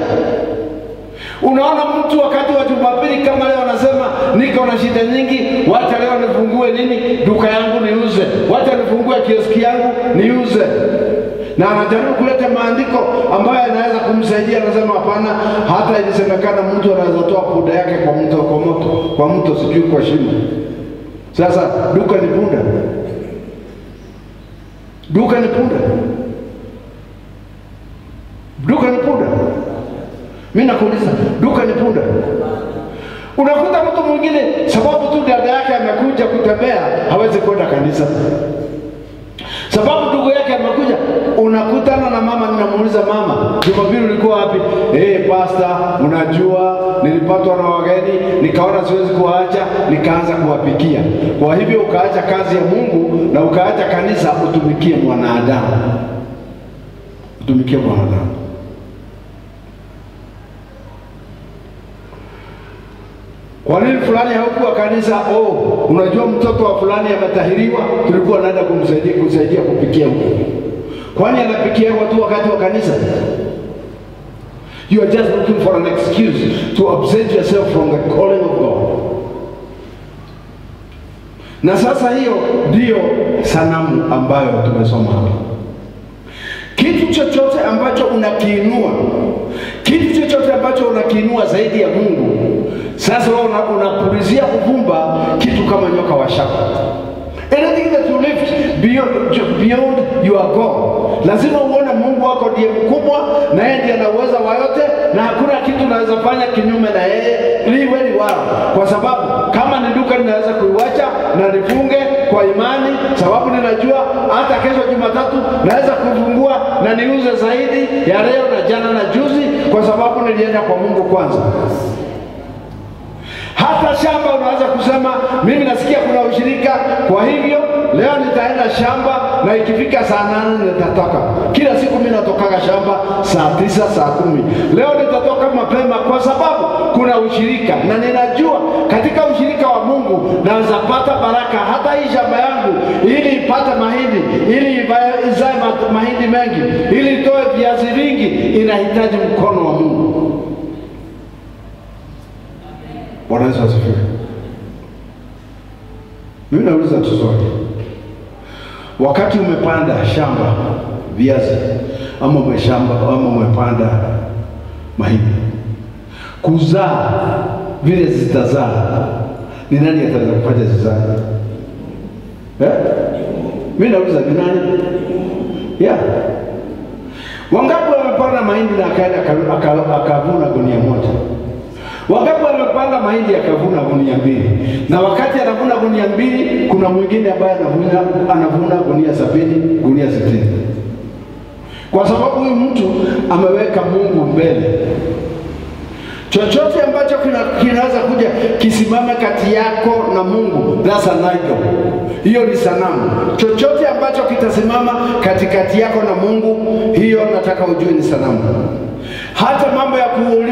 Unaona mtu wakati wa Jumapili kama leo anasema niko na shida nyingi, wacha leo nifungue nini? Duka yangu niuze. Wacha nifungue kioski yangu niuze. Na anajaribu kuleta maandiko ambayo yanaweza kumsaidia. Anasema hapana, hata ilisemekana mtu anaweza toa puda yake kwa mto sijui kwa shimo. Sasa duka ni punda. Duka ni punda. Duka ni punda. Mimi nakuuliza, duka ni punda? Unakuta mtu mwingine sababu tu dada yake amekuja kutembea hawezi kwenda kanisa. Sababu ndugu yake amekuja, unakutana na mama, ninamuuliza mama, Jumapili ulikuwa wapi? Pastor, unajua nilipatwa na wageni, nikaona siwezi kuacha, nikaanza kuwapikia. Kwa hivyo ukaacha kazi ya Mungu na ukaacha kanisa utumikie mwanadamu. Utumikie mwanadamu. Kwa nini fulani hakuwa kanisa? Unajua mtoto wa fulani ametahiriwa, tulikuwa naenda kumsaidia kupikia huko. Kwani anapikia watu wakati wa kanisa? You are just looking for an excuse to absent yourself from the calling of God. Na sasa hiyo ndio sanamu ambayo tumesoma hapa. Kitu chochote ambacho unakiinua, kitu chochote ambacho unakiinua zaidi ya Mungu, sasa wewe unapulizia uvumba kitu kama nyoka wa shaba. Anything that you lift beyond your God, lazima uone Mungu wako ndiye mkubwa na yeye ndiye ana uwezo wa yote, na hakuna kitu unaweza fanya kinyume na yeye liwe liwalo. Kwa sababu kama ni duka ninaweza kuiwacha na nifunge kwa imani, sababu ninajua hata kesho Jumatatu naweza kufungua na niuze zaidi ya leo na jana na juzi, kwa sababu nilienda kwa Mungu kwanza. Hata shamba unaweza kusema mimi nasikia kuna ushirika, kwa hivyo leo nitaenda shamba na ikifika saa 8 nitatoka. Kila siku mimi natokaga shamba saa 9 saa 10. Leo nitatoka mapema kwa sababu kuna ushirika na ninajua katika ushirika wa Mungu naweza pata baraka hata hii shamba yangu ili ipate mahindi, ili izae mahindi mengi, ili itoe viazi vingi, inahitaji mkono wa Mungu. Bwana Yesu asifiwe. Mimi nauliza tu swali. Wakati umepanda shamba viazi ama umepanda mahindi, kuzaa vile zitazaa, ni nani ataweza kufanya zizae? Mimi nauliza ni nani? Wangapi wamepanda mahindi na akaenda akavuna gunia moja? Wangapi wamepanda mahindi akavuna gunia 2? Na wakati anavuna gunia 2, kuna mwingine ambaye anavuna gunia 70, gunia 60. Kwa sababu huyu mtu ameweka Mungu mbele. Chochote ambacho kinaweza kuja kisimame kati yako na Mungu, that's an idol. Hiyo ni sanamu. Chochote ambacho kitasimama katikati yako na Mungu, hiyo nataka ujue ni sanamu. Hata mambo ya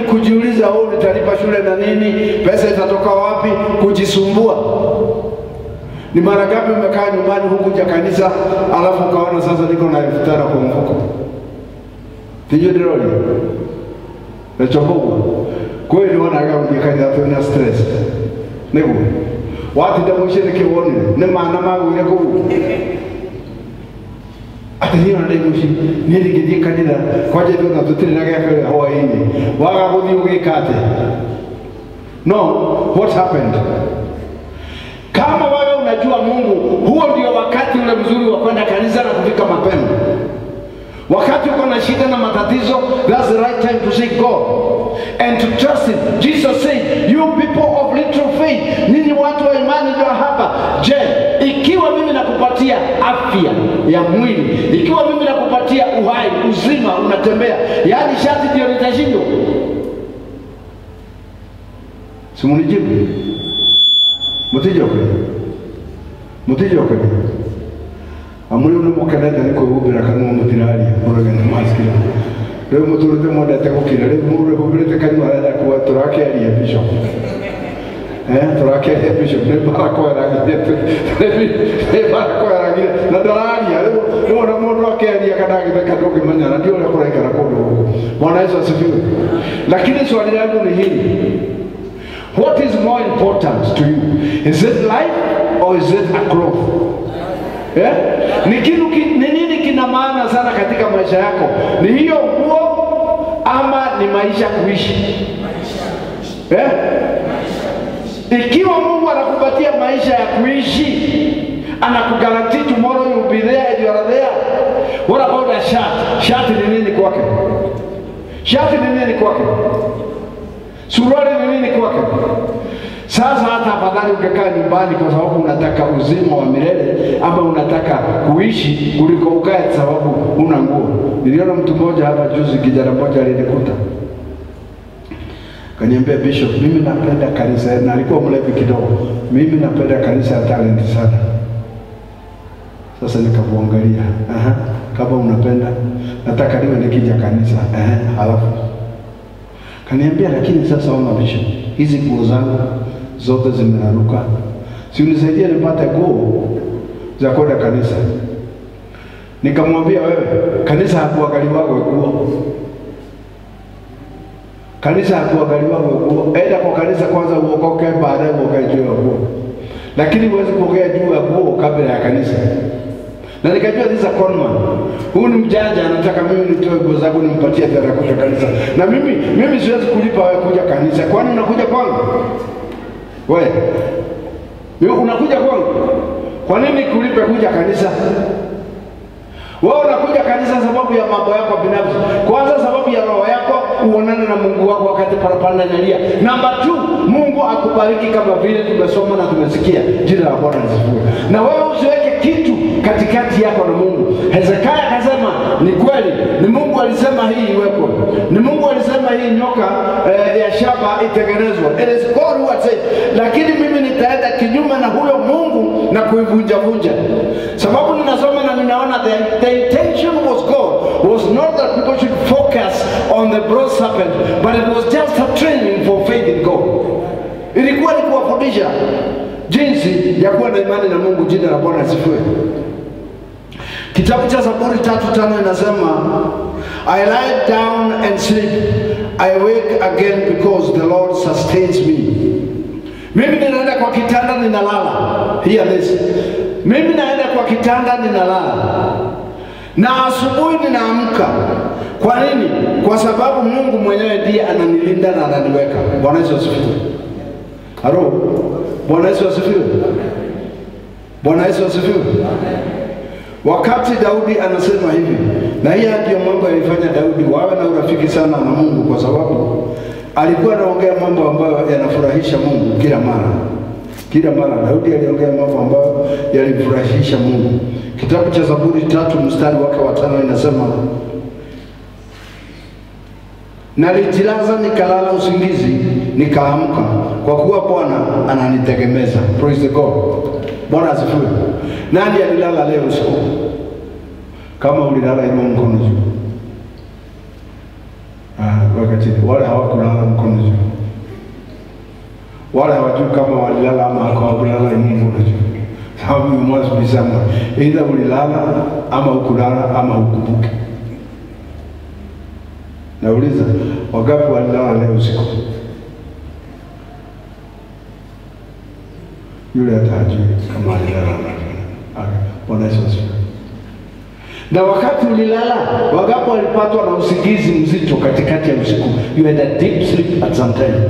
kujiuliza nitalipa shule na nini, pesa itatoka wapi, kujisumbua. Ni mara ngapi umekaa nyumbani hukuja kanisa alafu ukaona sasa niko na 1500 kwa mfuko? Tijo diroli. Nachoboga. Kweli wanaga ujikanya tuna stress. Nego. Wati damushene kiwoni, ne maana magwire ko. Ati hiyo ndio mushi nirigidie kanida kwaje ndo na tutiri na gaka Hawaii. Waga guthi ugikate. No, what happened? Kama wewe unajua Mungu, huo ndio wakati ule mzuri wa kwenda kanisa na kufika mapema. Wakati uko na shida na matatizo, that's the right time to seek God and to trust Him. Jesus said, you people of little faith, ninyi watu wa imani ndio hapa. Je, ikiwa mimi nakupatia afya ya mwili, ikiwa mimi nakupatia uhai, uzima, unatembea, yani shati ndio litashindwa? Simunijibu. Mutijoke. Amuri ule mukanada niko ubira kanwa mutirali uraga na maskira. Leo muturute moda takukira leo mure ubirete kanwa ala kwa turake ali bishop. Turake ali bishop ne barako rangi. Ne barako rangi. Na dalali leo na modo wake ali akadagi kadoke manyana ndio ile kula ikara kodo. Bwana Yesu asifiwe. Lakini swali langu ni hili. What is more important to you? Is it life or is it a cloth? Ni nini kina maana sana katika maisha yako? Ni hiyo nguo ama ni maisha kuishi? Ikiwa Mungu anakupatia maisha ya kuishi, anakugarantii tomorrow you will be there and you are there. What about a shirt? Shirt ni nini kwake? Shirt ni nini kwake? Suruali ni nini kwake? Sasa hata afadhali ungekaa nyumbani kwa sababu unataka uzima wa milele ama unataka kuishi kuliko ukae sababu una nguo. Niliona mtu mmoja hapa juzi, kijana mmoja alinikuta. Kaniambia, Bishop, mimi napenda kanisa, na alikuwa mlevi kidogo. Mimi napenda kanisa ya talent sana. Sasa nikamuangalia, kama unapenda, nataka niwe nikija kanisa. Halafu kaniambia, lakini sasa ona Bishop, hizi nguo zangu zote zimeraruka. Si unisaidie nipate nguo za kwenda kanisa. Nikamwambia, wewe, kanisa hakuangaliwa nguo. Kanisa hakuangaliwa nguo. Enda kwa kanisa kwanza uokoke, baadaye uokoke juu ya nguo. Lakini huwezi kuongea juu ya nguo kabla ya kanisa. Na nikajua this is a conman. Huyu ni mjanja, anataka mimi nitoe nguo zangu nimpatie fedha kuja kanisa. Na mimi siwezi kulipa wewe kuja kanisa. Kwani unakuja kwangu? Wewe unakuja kwangu? Kwa nini kulipe kuja kanisa? Wewe unakuja kanisa sababu ya mambo yako binafsi. Kwanza sababu ya roho yako uonane na Mungu wako wakati parapanda inalia. Namba 2, Mungu akubariki kama vile tumesoma na tumesikia. Jina la Bwana lisifiwe. Na wewe usiweke kitu katikati yako na Mungu. Hezekia akasema, ni kweli, ni Mungu alisema hii iwepo. Ni Mungu alisema hii nyoka ya shaba itengenezwe. It is God who has said. Lakini mimi nitaenda kinyume na huyo Mungu na kuivunja. Sababu ninasoma na ninaona the intention was God was not that people should focus on the bronze serpent, but it was just a training for faith in God. Ilikuwa ni kuwafundisha jinsi ya kuwa na imani na Mungu. Jina la Bwana lisifiwe. Kitabu cha Zaburi 3:5 inasema, I lie down and sleep, I wake again because the Lord sustains me. Mimi ninaenda kwa kitanda ninalala. Hear this. Mimi naenda kwa kitanda ninalala, na asubuhi ninaamka. Kwa nini? Kwa sababu Mungu mwenyewe ndiye ananilinda na ananiweka. Bwana Yesu asifiwe. Halo. Bwana Yesu asifiwe. Bwana Yesu asifiwe. Wakati Daudi anasema hivi, na hii ndio mambo yalifanya Daudi wawe na urafiki sana na Mungu, kwa sababu alikuwa anaongea mambo ambayo yanafurahisha Mungu kila mara. Kila mara Daudi aliongea mambo ambayo yalimfurahisha Mungu. Kitabu cha Zaburi 3 mstari wake wa 5 inasema, nalijilaza nikalala usingizi, nikaamka, kwa kuwa Bwana ananitegemeza. Praise the God. Bwana asifiwe. Nani alilala leo usiku? Kama ulilala inua mkono juu. Wakati wale hawakulala mkono juu. Wale hawajui kama walilala ama hawakulala inua mkono juu. Sababu you must be somewhere. Either ulilala ama ukulala ama ukumbuke. Nauliza, wangapi walilala leo usiku? Yule atajui kama alilala. Bwana Yesu asifiwe. Na wakati ulilala, wangapi walipatwa na usingizi mzito katikati ya usiku? You had a deep sleep at some time.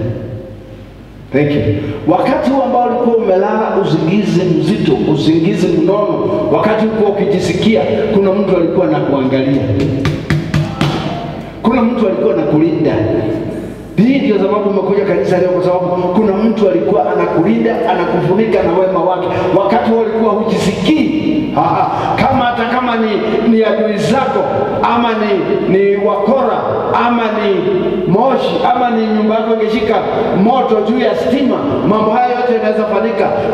Thank you. Wakati ambao ulikuwa umelala usingizi mzito, usingizi mnono, wakati ulikuwa ukijisikia kuna mtu alikuwa anakuangalia. Kuna mtu alikuwa anakulinda. Hii ndio sababu umekuja kanisa leo, kwa sababu kuna mtu alikuwa anakulinda, anakufunika na wema wake. Wakati walikuwa hujisikii, hata kama ni adui zako, ama ni wakora, ama ni moshi, ama ni nyumba yako ingeshika moto juu ya stima, mambo haya yote yanaweza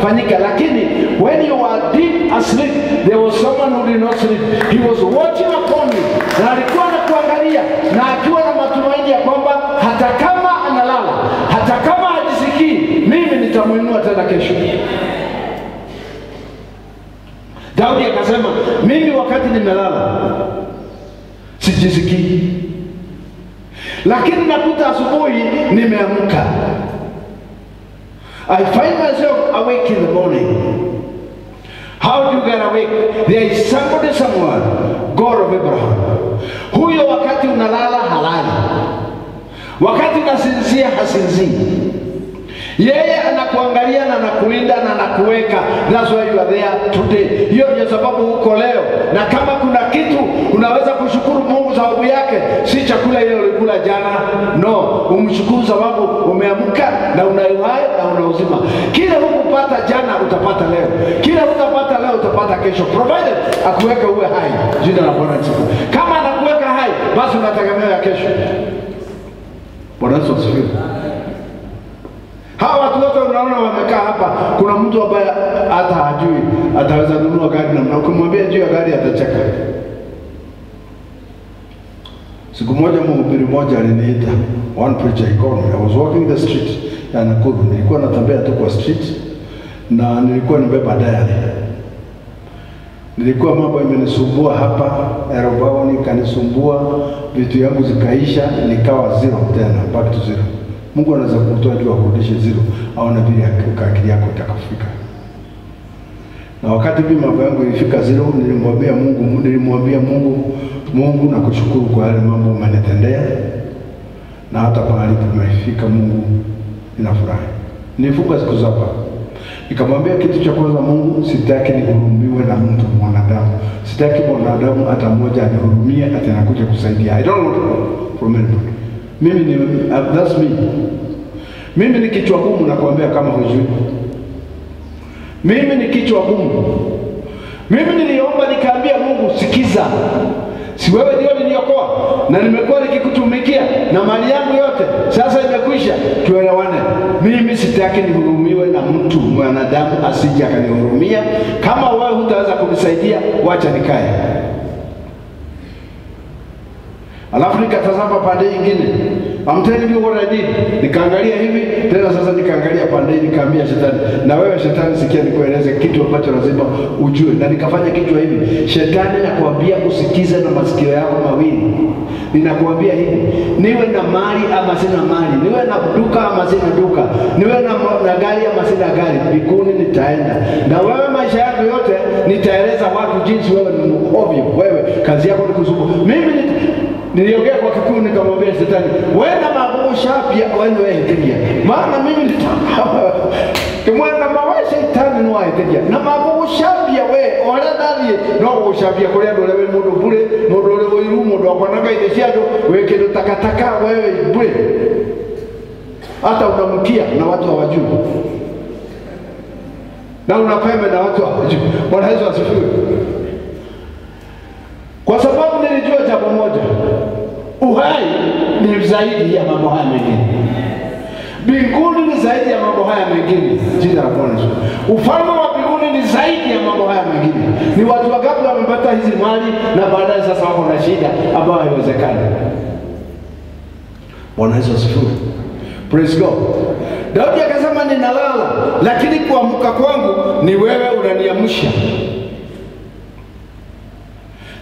fanyika. Lakini when you are deep asleep, there was someone who did not sleep. He was watching upon you, na alikuwa anakuangalia, na akiwa na matumaini ya kwamba hata kama analala, hata kama hajisikii, mimi nitamuinua tena kesho. Daudi akasema, mimi wakati nimelala sijisikii, lakini nakuta asubuhi nimeamka. I find myself awake in the morning. How do you get awake? There is somebody somewhere, God of Abraham. Huyo wakati unalala halali, wakati unasinzia hasinzii. Yeye anakuangalia na anakulinda na anakuweka. That's why you are there today. Hiyo ndio sababu uko leo. Na kama kuna kitu unaweza kushukuru Mungu sababu yake, si chakula ile ulikula jana. No, umshukuru sababu umeamka na una uhai na una uzima. Kile hukupata jana utapata leo. Kile hutapata leo utapata kesho. Provided akuweke uwe hai. Jina la Bwana sifa. Kama anakuweka hai, basi unategemea ya kesho. Bwana asifiwe. Hawa watu wote unaona wamekaa hapa, kuna mtu ambaye hata hajui ataweza kununua gari na ukimwambia juu ya gari atacheka. Siku moja mhubiri mmoja aliniita, one preacher he called me. I was walking the street ya Nakuru. Nilikuwa natembea tu kwa street na nilikuwa nimebeba diary. Nilikuwa mambo imenisumbua hapa, aerobaoni kanisumbua, vitu yangu zikaisha, nikawa zero tena, back to zero. Mungu anaweza kutoa juu akurudishe zero, aone vile akili yako itakafika. Na wakati mimi mambo yangu ilifika zero, nilimwambia Mungu na kushukuru kwa yale mambo umenitendea, na hata pale tumefika Mungu ninafurahi. Nifunga siku zapa. Nikamwambia kitu cha kwanza, Mungu, sitaki nihurumiwe na mtu mwanadamu. Sitaki mwanadamu hata mmoja anihurumie ati anakuja kusaidia. I don't want from anybody. Mimi ni that's me. Mimi ni kichwa gumu na kuambia kama hujui. Mimi ni kichwa gumu. Mimi niliomba nikaambia Mungu, sikiza. Si wewe ndio uliniokoa na nimekuwa nikikutumikia na mali yangu yote. Sasa imekwisha, tuelewane. Mimi sitaki nihurumiwe na mtu mwanadamu asije akanihurumia. Kama wewe hutaweza kunisaidia, wacha nikae. Alafu nikatazama pande nyingine. I'm telling you what I did. Nikaangalia hivi, tena sasa nikaangalia pande, nikaambia shetani, na wewe shetani, sikia nikueleze kitu ambacho lazima ujue. Na nikafanya kitu hivi. Shetani anakuambia usikize na masikio yako mawili. Ninakuambia hivi, niwe na mali ama sina mali, niwe na duka ama sina duka, niwe na gari ama sina gari, mbinguni nitaenda. Na wewe maisha yako yote nitaeleza watu jinsi wewe ni ovyo. Wewe kazi yako ni kusumbua. Mimi niliongea kwa Kikuyu nikamwambia shetani, wewe na magusha pia wewe hetidia. Maana mimi nitaka kimwana mawe shetani no hetidia. Na magusha pia wewe ora dalie no gushabia kule ndo lewe mundu bure, mundu lewe iru mundu akwanaga ide ciado wewe kido takataka wewe bure. Hata unamkia na watu hawajui. Na unapembe na watu hawajui. Bwana Yesu asifiwe. Kwa sababu nilijua jambo moja. Uhai ni zaidi ya mambo haya mengine. Mbinguni ni zaidi ya mambo haya mengine. Jina la Bwana Yesu. Ufalme wa mbinguni ni zaidi ya mambo haya mengine. Ni watu wangapi wamepata hizi mali na baadaye sasa wako na shida ambayo haiwezekani. Bwana Yesu asifiwe. Praise God. Daudi akasema ninalala, lakini kuamka kwangu ni wewe unaniamsha.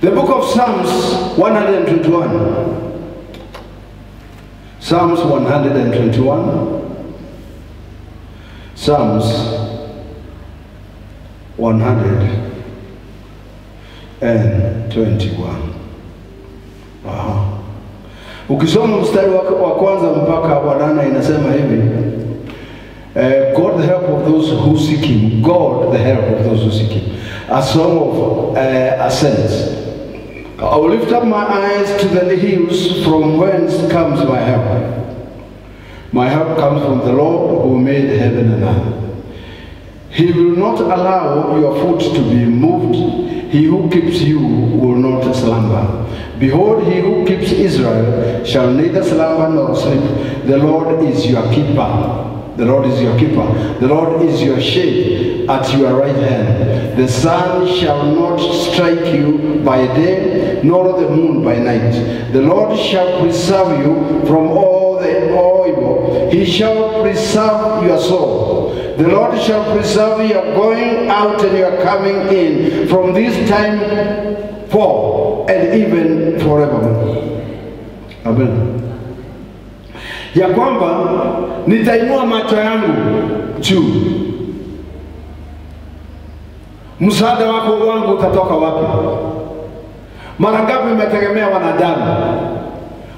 The book of Psalms 121. Psalms 121. Psalms 121. Aha. Ukisoma mstari wa kwanza mpaka wa 8 inasema hivi. God the help of those who seek him. God the help of those who seek him. A song of ascent. I will lift up my eyes to the hills, from whence comes my help. My help comes from the Lord who made heaven and earth. He will not allow your foot to be moved. He who keeps you will not slumber. Behold, he who keeps Israel shall neither slumber nor sleep. The Lord is your keeper. The Lord is your keeper. The Lord is your shade at your right hand. The sun shall not strike you by day, nor the moon by night. The Lord shall preserve you from all evil. He shall preserve your soul. The Lord shall preserve your going out and your coming in from this time forth and even forever. Amen. Ya kwamba nitainua macho yangu juu. Msaada wako wangu utatoka wapi? Mara ngapi umetegemea wanadamu?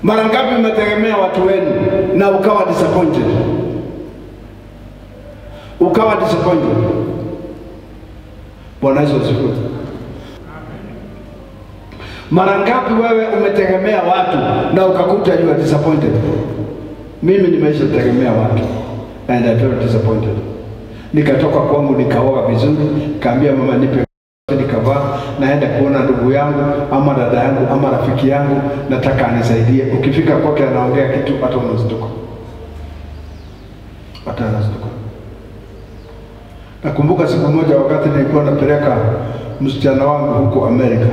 Mara ngapi umetegemea watu wenu na ukawa disappointed? ukawa disappointed. Bwana Yesu asifiwe. Mara ngapi wewe umetegemea watu na ukakuta you are disappointed? Mimi nimeisha tegemea watu and I felt disappointed. Nikatoka kwangu nikaoga vizuri, kaambia mama nipe, nikavaa, naenda kuona ndugu yangu ama dada yangu ama rafiki yangu, nataka anisaidie. Ukifika kwake anaongea kitu hata unastuka. Hata unastuka. Nakumbuka siku moja wakati nilikuwa napeleka msichana wangu huko Amerika.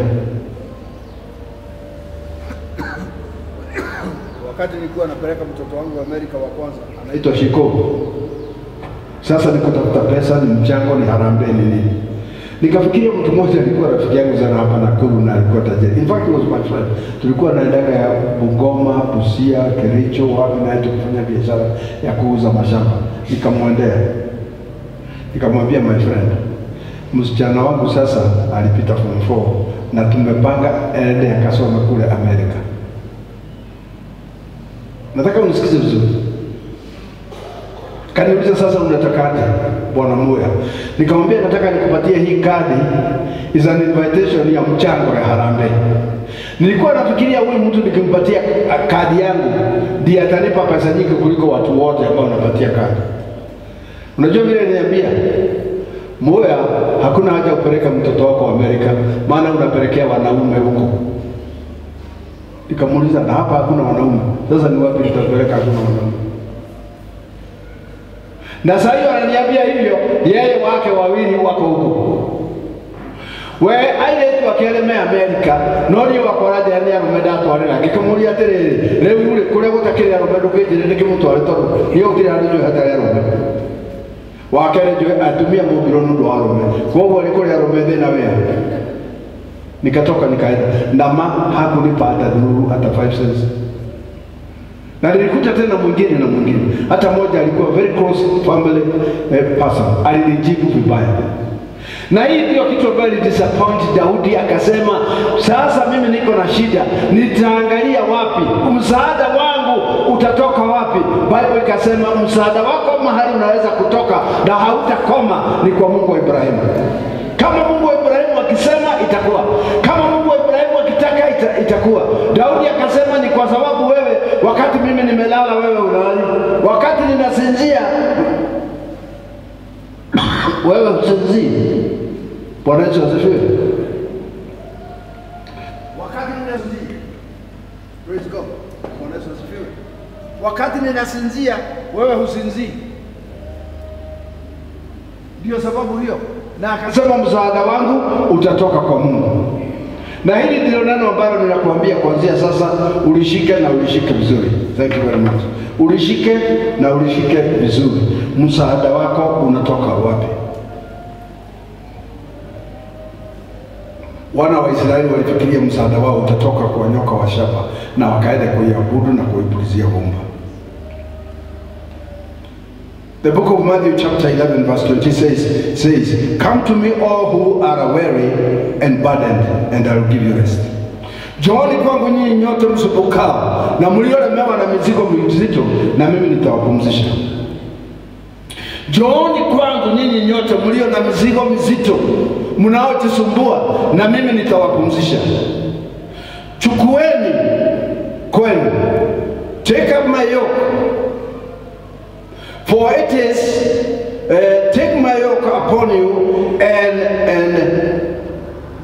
Wakati nilikuwa napeleka mtoto wangu Amerika wa kwanza, anaitwa Shiko. Sasa nikutafuta pesa, ni mchango, ni harambee, ni nini. Nikafikiria mtu mmoja alikuwa rafiki yangu sana hapa Nakuru na alikuwa tajiri. In fact he was my friend. Tulikuwa naendaga ya Bungoma, Busia, Kericho, wapi na tukifanya biashara ya kuuza mashamba. Nikamwendea. Nikamwambia my friend, msichana wangu sasa alipita form 4 na tumepanga aende akasome kule Amerika. Nataka unisikize vizuri. Kaniuliza sasa unataka aje Bwana Moya? Nikamwambia nataka nikupatie hii kadi, is an invitation ya mchango ya harambee. Nilikuwa nafikiria huyu mtu nikimpatia kadi yangu ndiye atanipa pesa nyingi kuliko watu wote ambao wanapatia kadi. Unajua vile niambia, Moya, hakuna haja upeleka mtoto wako Amerika, maana unapelekea wanaume huko. Nikamuuliza na hapa hakuna wanaume. Sasa ni wapi nitapeleka hakuna wanaume? Na sasa hiyo ananiambia hivyo, yeye wake wawili wako huko. We aile wakelemea Amerika, noni wakoraje yani arumeda atwarira. Ngikamuria atiriri, riu uri kuria gutakiri arumeda kwinjire nikimutware toru. Iyo kiri andu hatari arumeda. Wakere jo atumia mubiro ndu arume. Kwa ni kuria arumeda na wewe. Nikatoka nikaenda. Ndama hakunipa hata nuru hata 5 cents. Na nilikuta tena mwingine na mwingine. Hata mmoja alikuwa very close family person. Alinijibu vibaya. Na hii ndio kitu ambacho disappoint Daudi, akasema sasa mimi niko na shida, nitaangalia wapi? Msaada wangu utatoka wapi? Bible ikasema msaada wako mahali unaweza kutoka na hautakoma ni kwa Mungu wa Ibrahimu. Kama Mungu wa Ibrahimu akisema itakuwa. Kama Mungu wa Ibrahimu akitaka itakuwa. Daudi akasema ni kwa sababu wewe wakati mimi nimelala wewe unalala. Wakati ninasinzia wewe usinzii. Bwana Yesu asifiwe. Wakati ninasinzia. Praise God. Bwana Yesu asifiwe. Wakati ninasinzia wewe husinzii. Ndio sababu hiyo. Na akasema msaada wangu utatoka kwa Mungu. Na hili ndilo neno ambalo ninakuambia kuanzia sasa, ulishike na ulishike vizuri. Thank you very much. Ulishike na ulishike vizuri. Msaada wako unatoka wapi? Wana wa Israeli walifikiria msaada wao utatoka kwa nyoka wa shaba na wakaenda kuiabudu na kuipulizia vumba. The book of Matthew chapter 11 verse 20 says, "Come to me all who are weary and burdened, and I will give you rest." Njooni kwangu nyinyi nyote msumbukao na mliolemewa na mizigo mizito, na mimi nitawapumzisha. Njooni kwangu nyinyi nyote mlio na mizigo mizito, mnaojisumbua, na mimi nitawapumzisha. Chukueni kwenu, take up my yoke. For it is, take my yoke upon you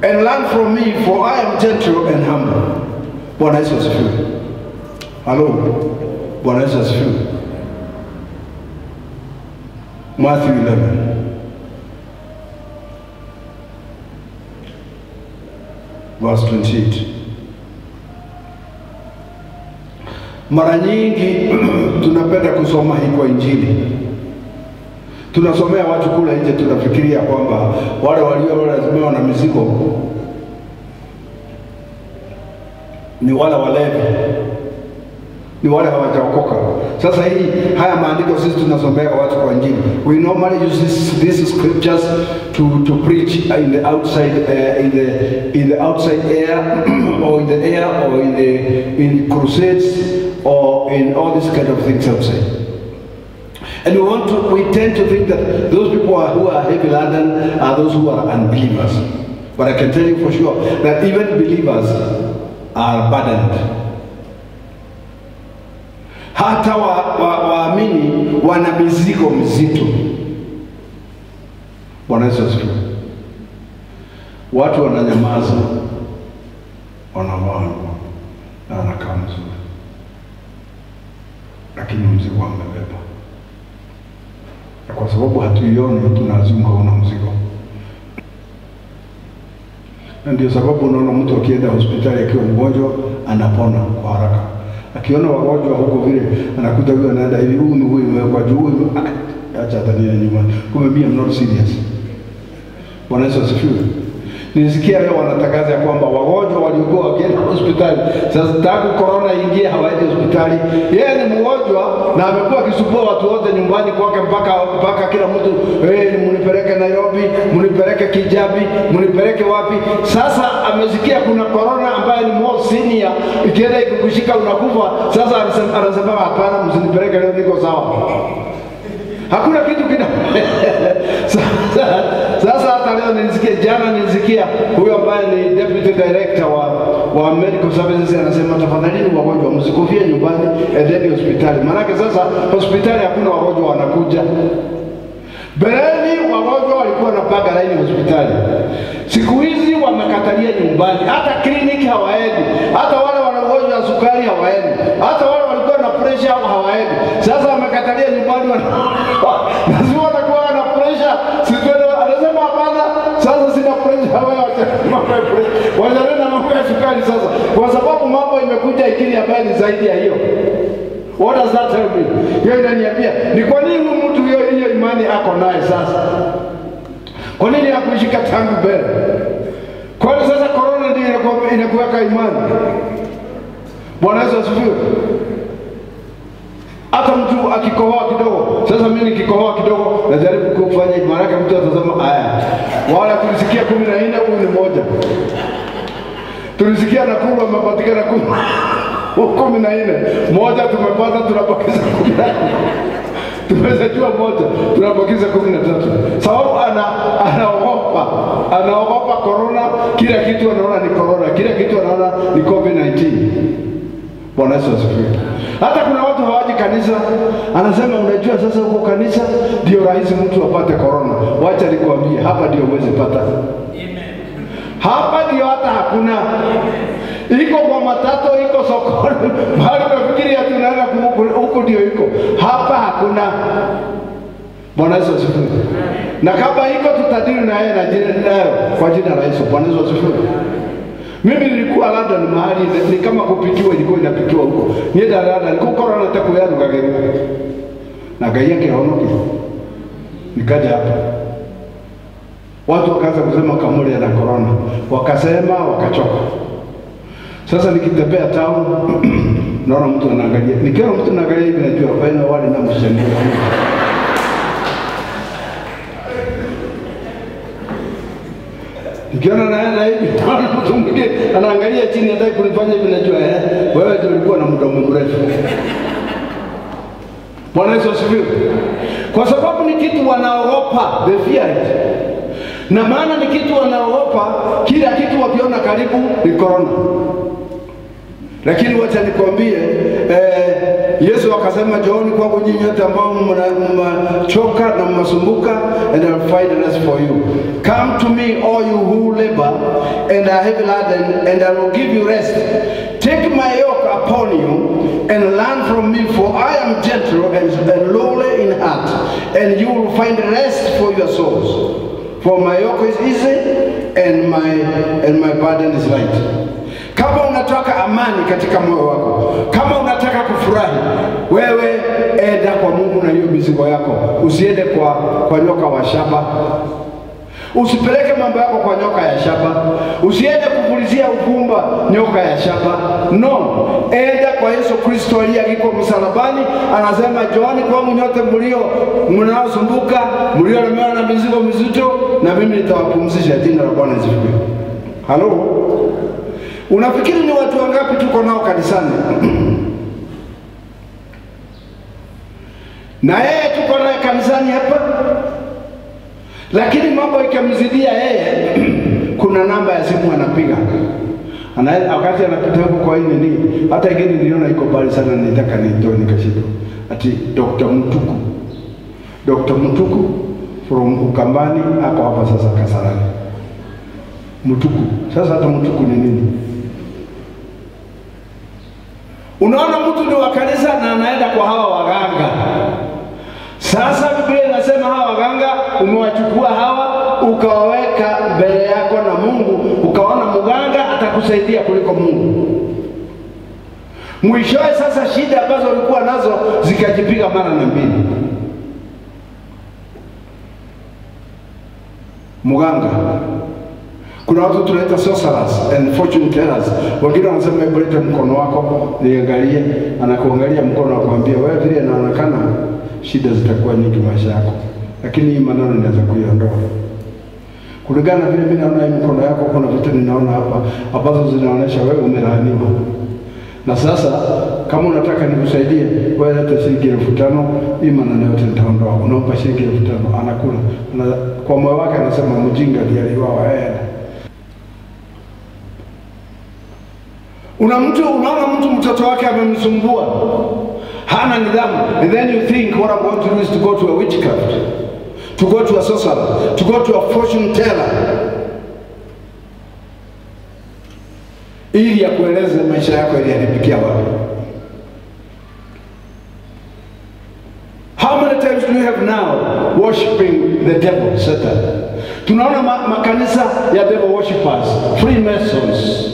and learn from me, for I am gentle and humble. Bwana Yesu asifiwe. Hello. Bwana Yesu asifiwe. Matthew 11. Verse 28. Mara nyingi tunapenda kusoma hii kwa Injili. Tunasomea watu kule nje, tunafikiria kwamba wale waliolemewa na mizigo ni wale walevi, ni wale hawajaokoka. Sasa haya maandiko sisi tunasomea watu kwa Injili. We normally use these scriptures to preach in the outside in the outside air or in the air or in crusades or in all these kind of things outside. And we tend to think that those people who are heavy laden are those who are unbelievers. But I can tell you for sure that even believers are burdened. Hata waamini wana mizigo mizito. Bwana Yesu asifiwe. Watu wananyamaza, wanavaa na wanakaa mzuri, lakini mzigo wamebeba. Na kwa sababu hatuioni, tunazima hauna mzigo. Na ndio sababu unaona mtu akienda hospitali akiwa mgonjwa anapona kwa haraka. Akiona wagonjwa huko vile anakuta huyo anaenda hivi, huyu ni huyu kwa juu, acha atania nyumbani. Kumbe mimi I'm not serious. Bwana Yesu asifiwe. Nilisikia leo wanatangaza ya kwamba wagonjwa waliokuwa wakienda hospitali sasa tangu corona ingie hawaendi hospitali. Yeye ni mgonjwa na amekuwa akisumbua watu wote nyumbani kwake mpaka kila mtu mnipeleke Nairobi, mnipeleke Kijabi, mnipeleke wapi. Sasa amesikia kuna corona ambayo ni more senior, ikienda ikukushika unakufa. Sasa anasema hapana, msinipeleke leo, niko sawa. Hakuna kitu kina. Sasa hata leo nilisikia huyo ambaye ni deputy director wa medical services anasema tafadhali wagonjwa msikufie nyumbani, endeni hospitali. Maana sasa hospitali hakuna wagonjwa wanakuja. Beleni wagonjwa walikuwa wanapanga laini hospitali. Siku hizi wamekatalia nyumbani, hata kliniki hawaendi, hata wale wana ugonjwa wa sukari hawaendi, hata wale walikuwa na pressure hawaendi. Sasa wamekatalia nyumbani lazima watakuwa na pressure. Anasema hapana, sasa sina pressure, wajana mambo ya sukari sasa, kwa sababu mambo imekuja ikili ambayo ni zaidi ya hiyo. What does that tell me? Hiyo inaniambia ni kwa nini mtu hiyo imani ako naye sasa? Kwa nini hakuishika tangu mbele? Kwa nini sasa corona ndio inakuweka imani? Bwana Yesu asifiwe. Hata mtu akikohoa kidogo, sasa mimi nikikohoa kidogo najaribu kufanya imani yake, mtu atasema haya. Wala tulisikia 14, huyu ni moja. Tulisikia Nakuru amepatikana 14. Moja tumepata, tunabakiza 14. Tumezajua moja, tunabakiza 13. Sababu anaogopa corona, kila kitu anaona ni corona, kila kitu anaona ni COVID-19. Bwana Yesu asifiwe. Hata kuna watu hawaji kanisa, anasema unajua sasa huko kanisa ndio rahisi mtu apate corona. Wacha nikwambie, hapa ndio uweze pata. Amen. Hapa ndio hata hakuna. Iko kwa matatu, iko sokoni. Mahali unafikiri tunaenda huko ndio iko. Hapa hakuna. Bwana Yesu asifiwe. Na kama iko tutadili na yeye na jina nayo kwa jina la Yesu. Bwana Yesu asifiwe. Mimi nilikuwa London mahali ni kama kupikiwa, ilikuwa inapikiwa huko. Nienda London, niko corona takuyaru kageni. Na gaya kihonoki. Nikaja hapa. Watu wakaanza kusema Kamuri ana corona. Wakasema, wakachoka. Sasa nikitembea town, naona mtu anaangalia. Nikiona mtu anaangalia hivi najua baina wale na mshangilia. Nikiona naenda hivi, mtu mwingine anaangalia chini hata kunifanya hivi najua wewe ndio ulikuwa na mdomo mrefu. Bwana Yesu asifiwe. Kwa sababu ni kitu wanaogopa, the fear it. Na maana ni kitu wanaogopa, kila kitu wakiona karibu ni corona. Lakini wacha nikwambie, Yesu akasema njooni kwangu nyinyi wote ambao mmechoka na mnasumbuka, and I'll find rest for you. Come to me all you who labor and are heavy laden, and I will give you rest. Take my yoke upon you and learn from me, for I am gentle and lowly in heart, and you will find rest for your souls. For my yoke is easy and my burden is light. Kama unataka amani katika moyo wako, kama unataka kufurahi, wewe enda kwa Mungu na hiyo mizigo yako. Usiende kwa nyoka wa shaba. Usipeleke mambo yako kwa nyoka ya shaba. Usiende kupulizia uvumba nyoka ya shaba. No, enda kwa Yesu Kristo aliyeko msalabani. Anasema njooni kwangu nyote mnaosumbuka, mliolemewa na mizigo mizito, na mimi nitawapumzisha. Jina la Bwana asifiwe. Halo. Unafikiri ni watu wangapi tuko nao kanisani? Na yeye tuko kanisani hapa, lakini mambo ikamzidia yeye. Kuna namba ya simu anapiga, wakati anapita huko kwa nini, hata ingine niliona iko bali sana, nitaka nitoe nikashindwa. Ati Dr. Mutuku from Ukambani ako hapa sasa Kasarani. Mutuku. Sasa hata Mutuku ni nini? Unaona mtu ni wa kanisa na anaenda kwa hawa waganga. Sasa Biblia inasema hawa waganga umewachukua hawa ukawaweka mbele yako na Mungu, ukaona mganga atakusaidia kuliko Mungu. Mwishowe sasa shida ambazo ulikuwa nazo zikajipiga mara na mbili. Muganga. Kuna watu tunaita sorcerers and fortune tellers. Wengine wanasema hebu leta mkono wako niangalie, anakuangalia mkono akwambia wewe vile inaonekana shida zitakuwa nyingi maisha yako. Lakini hii maneno inaweza kuiondoa. Kulingana vile mimi naona hii mkono yako, kuna vitu ninaona hapa ambazo zinaonyesha wewe umelaaniwa. Na sasa kama unataka nikusaidie, wewe leta shilingi 5,000, hii maneno yote nitaondoa. Unaomba shilingi 5,000, anakula. Kwa moyo wake anasema mjinga ndiye aliuawa yeye. Unaona mtu mtoto wake amemsumbua, hana nidhamu, and then you think what I'm going to do is to go to a witchcraft, to go to a sorcerer, to go to a fortune teller, ili ya kueleza maisha yako yalipikia wapi. How many times do you have now worshiping the devil, Satan? Tunaona makanisa ya devil worshippers, Freemasons.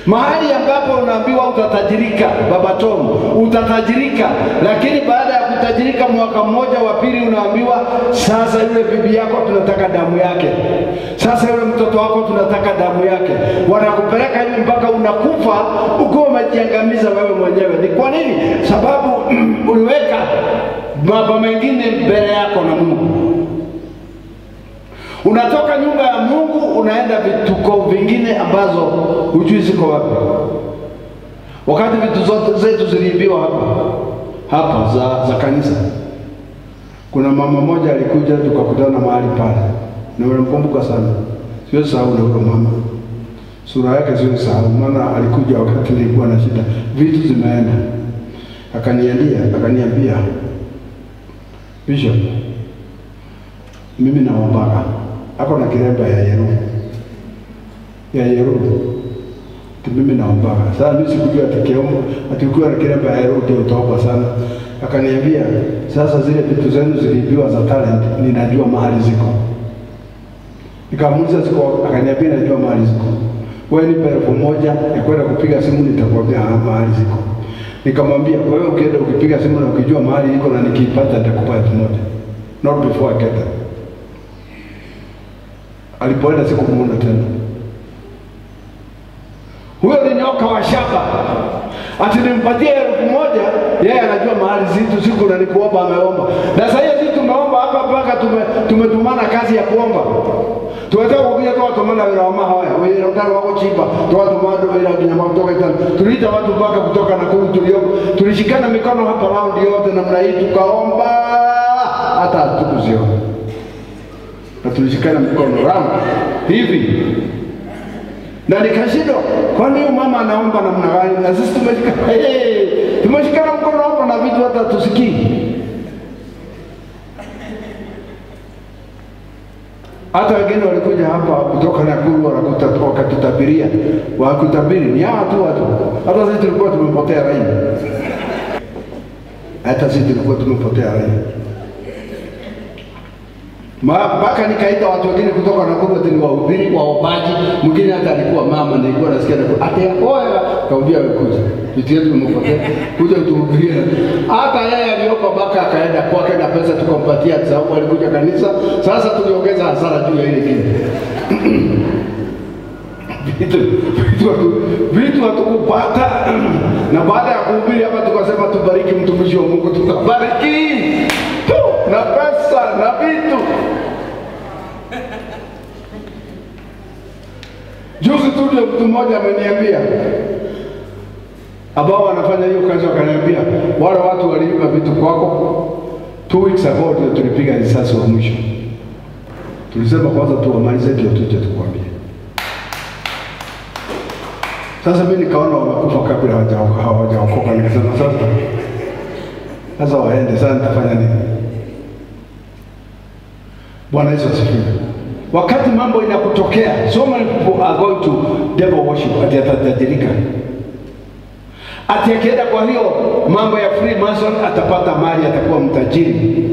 Mahali ambapo unaambiwa utatajirika, Baba Tom, utatajirika, lakini baada ya kutajirika mwaka mmoja wa pili unaambiwa sasa yule bibi yako tunataka damu yake. Sasa yule mtoto wako tunataka damu yake. Wanakupeleka hivi mpaka unakufa ukiwa umejiangamiza wewe mwenyewe. Ni kwa nini? Sababu uliweka mambo mengine mbele yako na Mungu. Unatoka nyumba ya Mungu unaenda vituko vingine ambazo hujui ziko wapi. Wakati vitu zote zetu ziliibiwa hapa za kanisa. Kuna mama moja alikuja tukakutana mahali pale. Na nilimkumbuka sana. Sio sahau na yule mama. Sura yake sio sahau, maana alikuja wakati nilikuwa na shida. Vitu zimeenda. Akaniambia Bishop, mimi naomba ako na kiremba ya yero. Mimi naomba. Sasa mimi sikujua atakuwa na kiremba ya yero ndio utaomba sana. Akaniambia sasa zile vitu zenu ziliibiwa za talent ninajua mahali ziko. Nikamuuliza ziko, akaniambia najua mahali ziko. Wewe nipe 1,000 ya kwenda kupiga simu nitakwambia mahali ziko. Nikamwambia wewe ukienda ukipiga simu na ukijua mahali iko na nikiipata nitakupa 1,000. Not before I get there. Alipoenda siku kumuona tena. Huyo ni nyoka wa shaba. Ati nimpatie 1,000, yeye anajua mahali zitu siku na nikuomba ameomba. Na sasa hiyo sisi tumeomba hapa mpaka tumetumana kazi ya kuomba. Tuwataka kuja kwa tumana wala wama haya. Wewe ndio wako chipa. Tuwatumado bila kinyama kutoka tena. Tuliita watu mpaka kutoka na kuu tulishikana mikono hapa round yote namna hii tukaomba hata tukuzio. Na tulishikana mikono round hivi. Na nikashindwa, kwani huyu mama anaomba namna gani? Na sisi tumeshikana mkono hapo na vitu hata tusikii. Hata wengine walikuja hapa kutoka Nakuru wakatutabiria. Wakutabiri ni watu. Hata sisi tulikuwa tumepotea raini. Mpaka nikaita watu wengine kutoka Nakuru ati ni wahubiri, waombaji. Mwingine hata alikuwa mama, nilikuwa nasikia ati oya, kaambia wewe kuja. Vitu yetu tumepotea. Kuja utuhubirie. Hata yeye aliomba mpaka akaenda kwake na pesa tukampatia sababu alikuja kanisa. Sasa tuliongeza hasara juu ya ile kitu. Vitu hatukupata. Na baada ya kuhubiri hapa tukasema tubariki mtumishi wa Mungu, tukabariki. Na pesa na vitu. Juzi tu ndio mtu mmoja ameniambia ambao wanafanya hiyo kazi, wakaniambia wale watu waliiba vitu kwako 2 weeks ago ndio tulipiga risasi wa mwisho. Tulisema kwanza tuwamalize ndio tuje tukwambie. Sasa mimi nikaona wamekufa kabla hawajaokoka, nikasema sasa waende, sasa nitafanya nini? Bwana Yesu asifiwe. Wakati mambo inakutokea, so many people are going to devil worship, atatajirika. Akienda kwa hiyo mambo ya Freemason atapata mali, atakuwa mtajiri.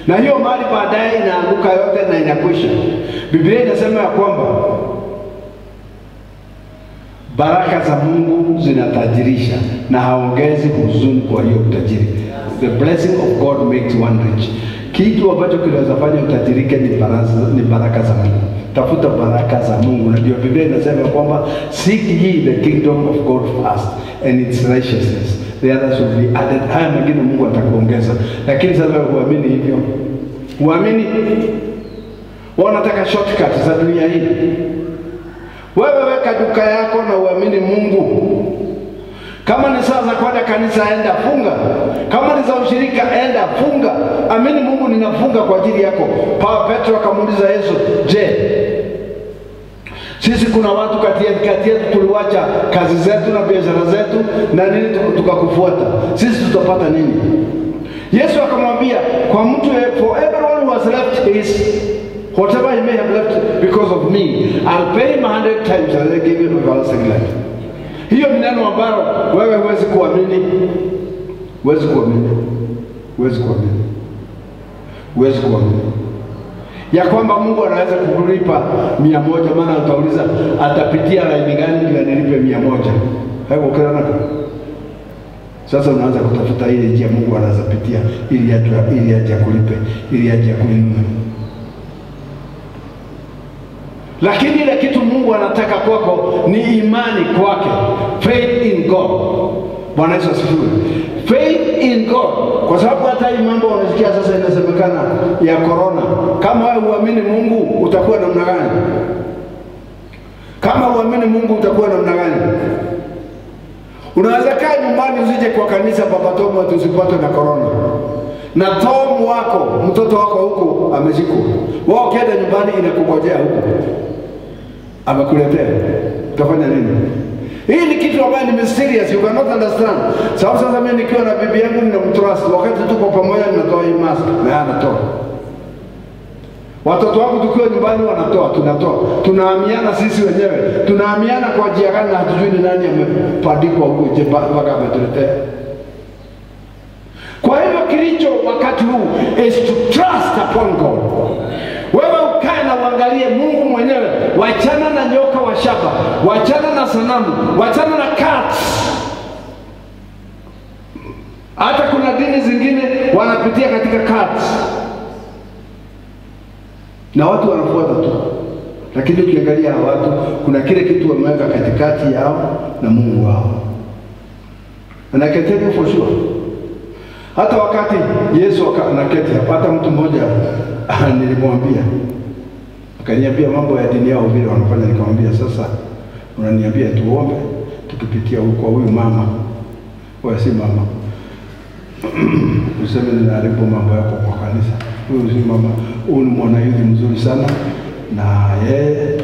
Na hiyo mali baadaye inaanguka yote na inakwisha. Biblia inasema ya kwamba baraka za Mungu zinatajirisha na haongezi huzuni kwa hiyo utajiri. The blessing of God makes one rich. Kitu ambacho kinaweza fanya utajirike ni baraka za Mungu. Tafuta baraka za Mungu. Na ndio Biblia inasema kwamba seek ye the kingdom of God first and its righteousness, the others will be added. Haya mengine Mungu atakuongeza. Lakini sasa huamini hivyo. Huamini? Wanataka shortcut za dunia hii. Wewe weka duka yako na uamini Mungu. Kama ni saa za kwenda kanisa, enda funga. Kama ni za ushirika, enda funga. Amini Mungu, ninafunga kwa ajili yako. Petro akamuuliza Yesu, je, sisi kuna watu kati yetu tuliwacha kazi zetu na biashara zetu na nini tukakufuata, sisi tutapata nini? Yesu akamwambia, kwa mtu, for everyone who has left his whatever he may have left because of me, I'll pay him 100 times and I'll give him everlasting life. Hiyo ni neno ambalo wewe huwezi kuamini. Huwezi kuamini. Huwezi kuamini. Huwezi kuamini ya kwamba Mungu anaweza kukulipa 100, maana utauliza atapitia laini gani ndio anilipe 100. Hapo ukiona sasa unaanza kutafuta ile njia Mungu anaweza pitia ili aje kulipe, ili aje kuinua. Lakini ile kitu Mungu anataka kwako ni imani kwake. Faith in God. Bwana Yesu asifiwe. Faith in God. Kwa sababu hata hii mambo unasikia sasa inasemekana ya corona. Kama wewe huamini Mungu utakuwa namna gani? Kama huamini Mungu utakuwa namna gani? Unaweza kaa nyumbani usije kwa kanisa baba Tomu tusipatwe na corona. Na Tomu wako, mtoto wako huko amezikwa. Wao kienda nyumbani inakungojea huko. Amekuletea. Utafanya nini? Hii ni kitu ambacho ni mysterious, you cannot understand. Sababu sasa mimi nikiwa na bibi yangu ninamtrust, wakati tuko pamoja ninatoa hii mask na anatoa. Watoto wangu tukiwa nyumbani wanatoa, tunatoa. Tunaamiana sisi wenyewe. Tunaamiana kwa njia gani na hatujui ni nani amepadikwa huko je mpaka ametuletea. Kwa hivyo kilicho wakati huu is to trust upon God. Wewe ukae na uangalie Mungu mwenyewe. Wachana na nyoka wa shaba, wachana na sanamu, wachana na cats. Hata kuna dini zingine wanapitia katika cats. Na watu wanafuata tu. Lakini ukiangalia watu kuna kile kitu wameweka katikati yao na Mungu wao. And I can tell you for sure. Hata wakati Yesu anaketi hata mtu mmoja nilimwambia, akaniambia mambo ya dini yao vile wanafanya, nikamwambia sasa unaniambia tuombe tukipitia kwa huyu mama. Wewe si mama. Useme ninaharibu mambo yako kwa kanisa. Huyu si mama, huyu ni mwanayuthi mzuri sana na yeye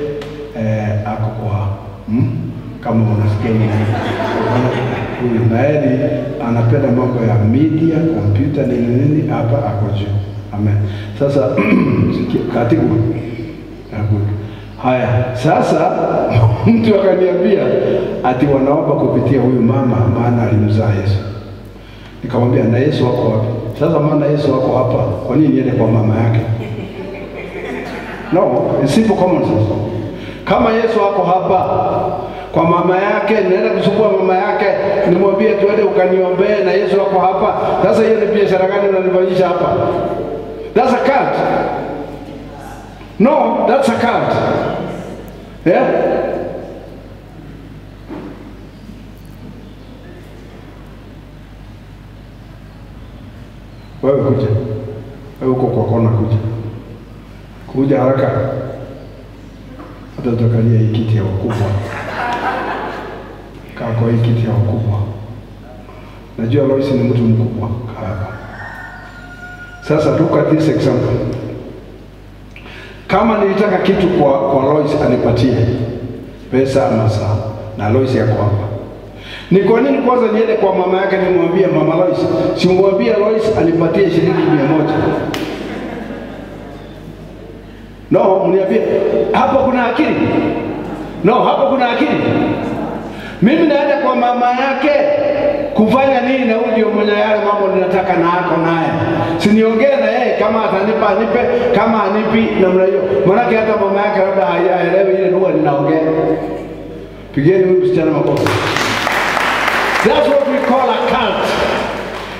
ako kwa kama unasikia huyu na yeye anapenda mambo ya media, kompyuta nini hapa ako juu. Amen. Sasa katibu haya sasa mtu akaniambia ati wanaomba kupitia huyu mama maana alimzaa Yesu. Nikamwambia na Yesu wako wapi? Sasa maana Yesu wako hapa, kwa nini niende kwa mama yake? No, it's simple common sense. Kama Yesu wako hapa kwa mama yake, nienda kusumbua mama yake, nimwambie tuende ukaniombee na Yesu wako hapa. Sasa hiyo ni biashara gani unanifanyisha hapa? That's a cult. No, that's a cult. Yeah? Wewe kuja. Wewe uko kwa kona kuja. Kuja haraka. Hata utakalia hii kiti ya wakubwa. Kaa kwa hii kiti ya wakubwa. Najua Lois ni mtu mkubwa. Kaa hapa. Sasa look at this example. Kama nilitaka kitu kwa Lois anipatie pesa ama saa, na Lois yako hapa, ni kwa nini kwanza niende kwa mama yake nimwambie mama Lois, simwambie Lois anipatie shilingi 100? No, mniambie hapo kuna akili? No, hapo kuna akili? Mimi naenda kwa mama yake kufanya nini? Na huyo mwenye yale mambo ninataka na ako naye, siniongee na yeye, kama atanipa anipe, kama anipi namna hiyo. Maana hata mama yake labda haelewi ile lugha ninaongea. Pigeni huyu msichana makofi. That's what we call a cult.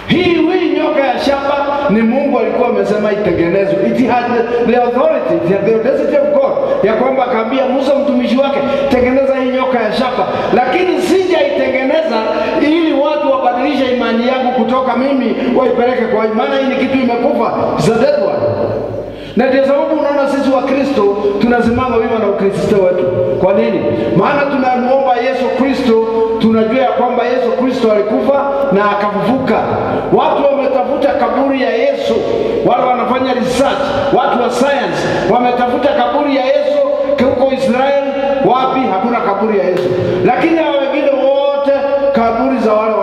Hii nyoka ya shaba ni Mungu alikuwa amesema itengenezwe. It had the authority, it had the audacity of God, ya kwamba akaambia Musa mtumishi wake, tengeneza hii nyoka ya shaba. Lakini sijaitengeneza ili watu wabadilishe imani yangu kutoka mimi waipeleke kwa imani. Hii ni kitu imekufa, it's a dead one. Na ndio sababu unaona sisi wa Kristo tunasimama wima na Ukristo wetu. Kwa nini? Maana tunamuomba Yesu Kristo, tunajua ya kwamba Yesu Kristo alikufa na akafufuka. Watu wametafuta kaburi ya Yesu, wale wanafanya research, watu wa science wametafuta kaburi ya Yesu huko Israeli. Wapi? Hakuna kaburi ya Yesu. Lakini hao wengine wote kaburi za wale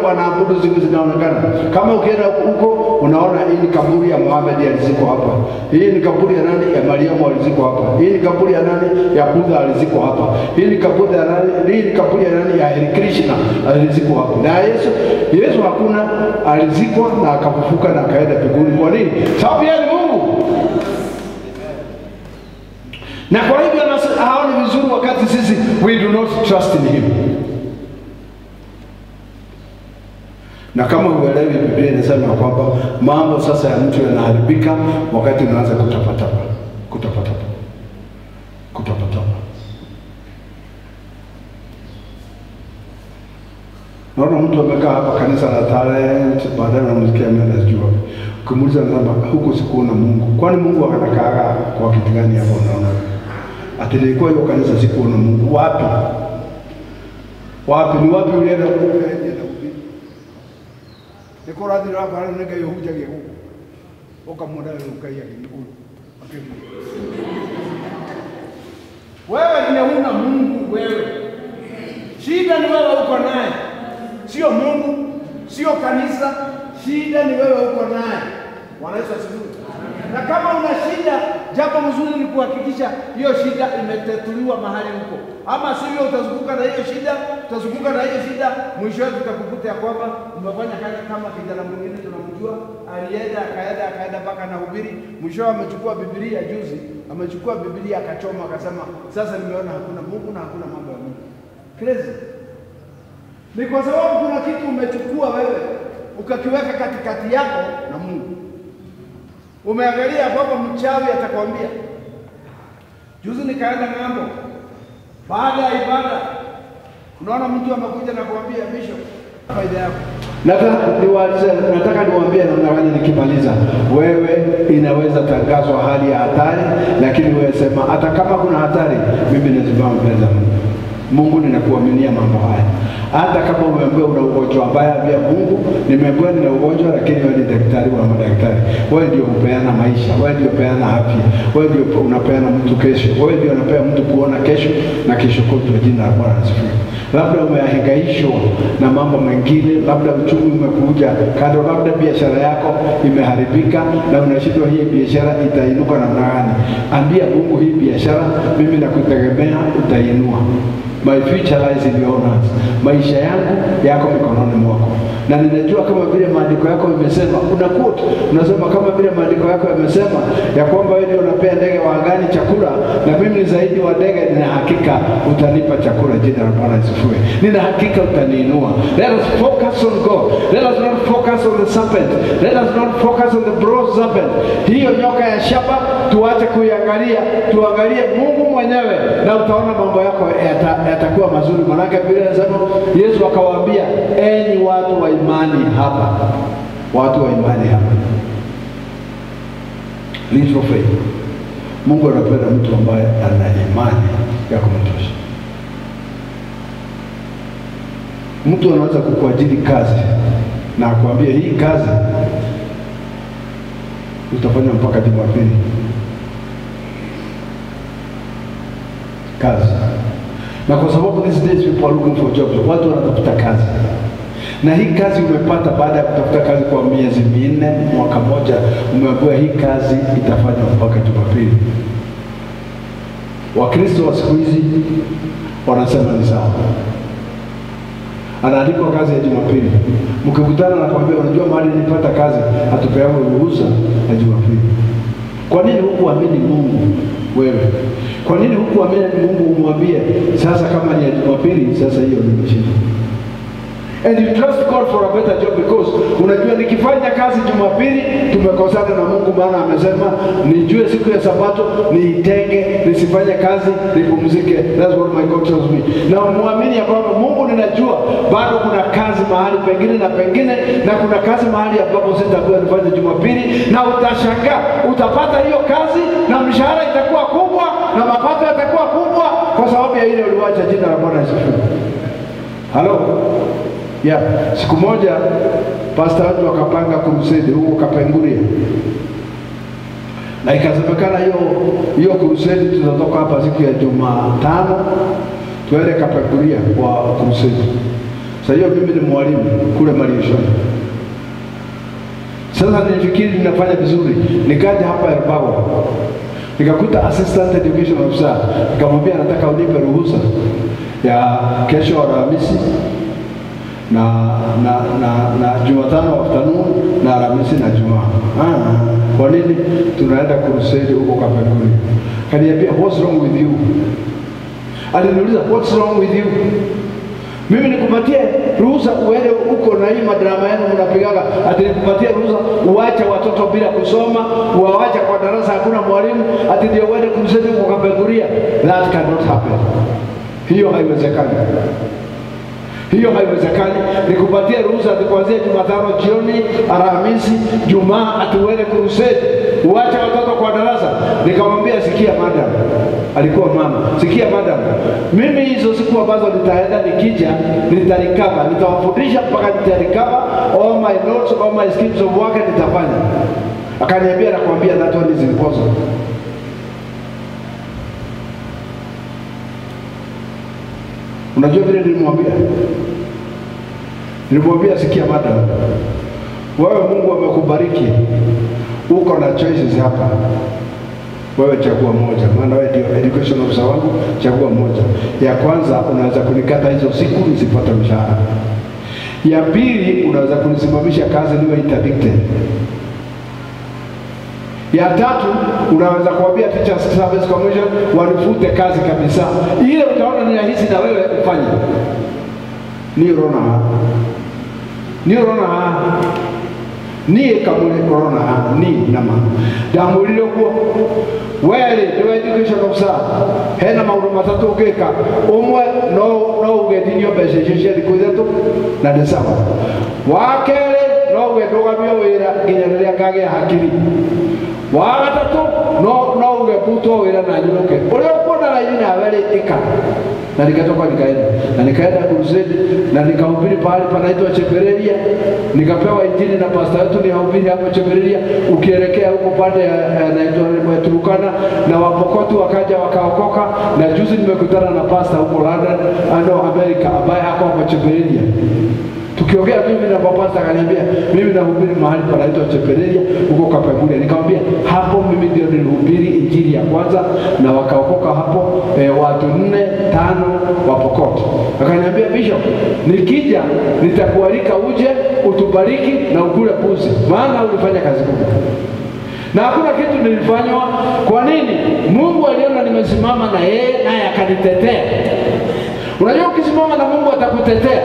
wanaabudu zinaonekana. Kama ukienda huko unaona hii ni kaburi ya Muhammad aliziko hapa. Hii ni kaburi ya nani? Ya Mariamu aliziko hapa. Hii ni kaburi ya nani? Ya Buddha aliziko hapa. Hii ni kaburi ya nani? Hii ni kaburi ya nani? Ya Hare Krishna aliziko hapa. Na Yesu hakuna, alizikwa na akafufuka na akaenda mbinguni. Kwa nini? Sababu yeye ni Mungu. Na kwa hivyo haoni vizuri wakati sisi we do not trust in him. Na kama uelewi, Biblia inasema kwamba mambo sasa ya mtu yanaharibika wakati unaanza kutapatapa. Naona mtu amekaa hapa kanisa la talent, baadaye anamsikia anajua. Kumuuliza namba huko sikuona Mungu. Kwani Mungu anakaa kwa kitu gani hapo unaona? Atilikuwa hiyo kanisa sikuona Mungu. Wapi? Ni wapi ulienda kuhubiri? Nikora dira bana nega yohuja ge huko. Okamwona ukaiya huko. Wewe ni huna Mungu wewe. Shida ni wewe uko naye. Sio Mungu, sio kanisa, shida ni wewe uko naye. Wanaweza sivyo. Na kama una shida, jambo mzuri ni kuhakikisha hiyo shida imetatuliwa mahali huko. Ama sivyo utazunguka na hiyo shida, mwisho wake utakukuta ya kwamba umefanya kazi kama kijana mwingine tunamjua, akaenda mpaka na hubiri, mwisho amechukua Biblia juzi, amechukua Biblia akachoma akasema, sasa nimeona hakuna Mungu na hakuna mambo ya Mungu. Crazy. Ni kwa sababu kuna kitu umechukua wewe ukakiweka katikati yako na Mungu. Umeangalia kwamba mchawi atakwambia. Juzi nikaenda ng'ambo, baada ya ibada unaona mtu amekuja na kuambia bishop, faida yako. Nataka niwaambie namna gani nikimaliza. Wewe inaweza tangazwa hali ya hatari, lakini wewe sema hata kama kuna hatari, mimi nasimama mbele za Mungu. Mungu ninakuaminia mambo haya. Hata kama umeambiwa una ugonjwa mbaya, ambia Mungu, nimeambiwa nina ugonjwa, lakini wewe ni daktari wa madaktari. Wewe ndio upeana maisha, wewe ndio upeana afya, wewe ndio unapeana mtu kesho, wewe ndio unapea mtu kuona kesho na kesho kutwa. Jina la Bwana asifiwe. Labda umehangaishwa na mambo mengine, labda uchumi umekuja kando, labda biashara yako imeharibika na unashindwa hii biashara itainuka namna gani. Ambia Mungu, hii biashara mimi nakutegemea, utainua. My future lies in your hands. Maisha yangu yako mikononi mwako. Na ninajua kama vile maandiko yako yamesema, unasema kama vile maandiko yako yamesema ya kwamba wewe ndio unapea ndege wa angani chakula, na mimi ni zaidi wa ndege, nina hakika utanipa chakula. Jina la Bwana asifiwe. Nina hakika utaniinua. Let us focus on God. Let us not focus on the serpent. Let us not focus on the bronze serpent. Hiyo nyoka ya shaba tuache kuiangalia, tuangalie Mungu mwenyewe, na utaona mambo yako yatakuwa mazuri. Maana Biblia inasema Yesu akawaambia, enyi watu wa imani hapa. Watu wa imani hapa. Live for faith. Mungu anapenda mtu ambaye ana imani ya kumtosha. Mtu anaweza kukuajiri kazi na akwambia hii kazi utafanya mpaka Jumapili kazi. Na kwa sababu these days people are looking for jobs, watu wanatafuta kazi. Na hii kazi umepata baada ya kutafuta kazi kwa miezi 4, mwaka moja, umeambiwa hii kazi itafanywa mpaka Jumapili. Wakristo wa siku hizi wanasema ni sawa. Anaandikwa kazi ya Jumapili. Mkikutana na kwambia unajua mahali nilipata kazi, hatupewa ruhusa ya Jumapili. Kwa nini hukuamini Mungu wewe? Kwa nini hukuamini Mungu umwambie sasa kama ni ya Jumapili, sasa hiyo ni mchana? And you trust God for a better job because unajua nikifanya kazi Jumapili tumekosana na Mungu, maana amesema nijue siku ya Sabato niitenge, nisifanye kazi, nipumzike. That's what my God tells me. Na muamini ya kwamba Mungu, ninajua bado kuna kazi mahali pengine na pengine, na kuna kazi mahali ambapo sitakuwa nifanye Jumapili, na utashangaa utapata hiyo kazi na mshahara itakuwa kubwa na mapato yatakuwa kubwa kwa sababu ya ile uliwacha. Jina la Bwana asifiwe. Hello. Yeah, siku moja pastor wetu akapanga crusade huko Kapenguria. Na ikasemekana hiyo crusade tutatoka hapa siku ya Jumatano tuende Kapenguria kwa crusade. Sasa hiyo mimi ni mwalimu kule Mariushoni. Sasa nilifikiri ninafanya vizuri, nikaja hapa Elbago. Nikakuta assistant education officer, nikamwambia nataka unipe ruhusa ya kesho Alhamisi na Jumatano afternoon na Alhamisi na Jumaa. Kwa nini? Tunaenda crusade huko Kapenguria. Kaniambia what's wrong with you? Aliniuliza what's wrong with you? Mimi nikupatie ruhusa uende huko na hii madrama yenu mnapigaga, ati nikupatie ruhusa uache watoto bila kusoma, uache kwa darasa hakuna mwalimu, ati ndio uende crusade huko Kapenguria? That cannot happen. Hiyo haiwezekani. Hiyo haiwezekani. Nikupatie ruhusa kuanzia Jumatano jioni, Alhamisi, Jumaa atuende crusade, uache watoto kwa darasa. Nikamwambia sikia madam, alikuwa mama, sikia madam, mimi hizo siku ambazo nitaenda nikija nitarecover, nitawafundisha mpaka nitarecover all my notes, all my schemes of work nitafanya. Akaniambia nakwambia that one is impossible. Unajua vile nilimwambia? Nilimwambia sikia madam, wewe Mungu amekubariki, uko na choices hapa. Wewe chagua moja, maana wewe ndio education officer wangu, chagua moja. Ya kwanza unaweza kunikata hizo siku nisipate mshahara. Ya pili unaweza kunisimamisha kazi niwe interdicted. Ya tatu unaweza kuambia Teachers Service Commission wanifute kazi kabisa. Ile utaona ni rahisi na wewe ufanye. Ni kamuli corona ni nama. Damulilo kwa wele the education officer hena maulu matatu ukeka umwe no ugetinio besheje dikuzetu na desawa. Wakele no ugedogamio wira nginyaria kage hakiri. Wagatatu no ugeputo wira na nyoke. Ule ukona la yina wele ika. Na nikatoka nikaenda crusade na nikahubiri pale panaitwa Chepereria. Nikapewa injili na pastor wetu nihubiri hapo Chepereria. Ukielekea huko pande anaitwa Turukana na Wapokotu wakaja wakaokoka, na juzi nimekutana na pastor huko London America ambaye hapo hapo Chepereria. Tukiongea mimi na pastor akaniambia mimi nahubiri mahali panaitwa Chepereria huko Kapenguria. Nikamwambia hapo mimi ndio nilihubiri injili ya kwanza na wakaokoka hapo watu 4-5 Wapokoto. Akaniambia bishop, nikija nitakualika uje utubariki na ukule puzi, maana ulifanya kazi kubwa. Na hakuna kitu nilifanywa. Kwa nini? Mungu aliona nimesimama na yeye naye akanitetea. Unajua ukisimama na Mungu atakutetea.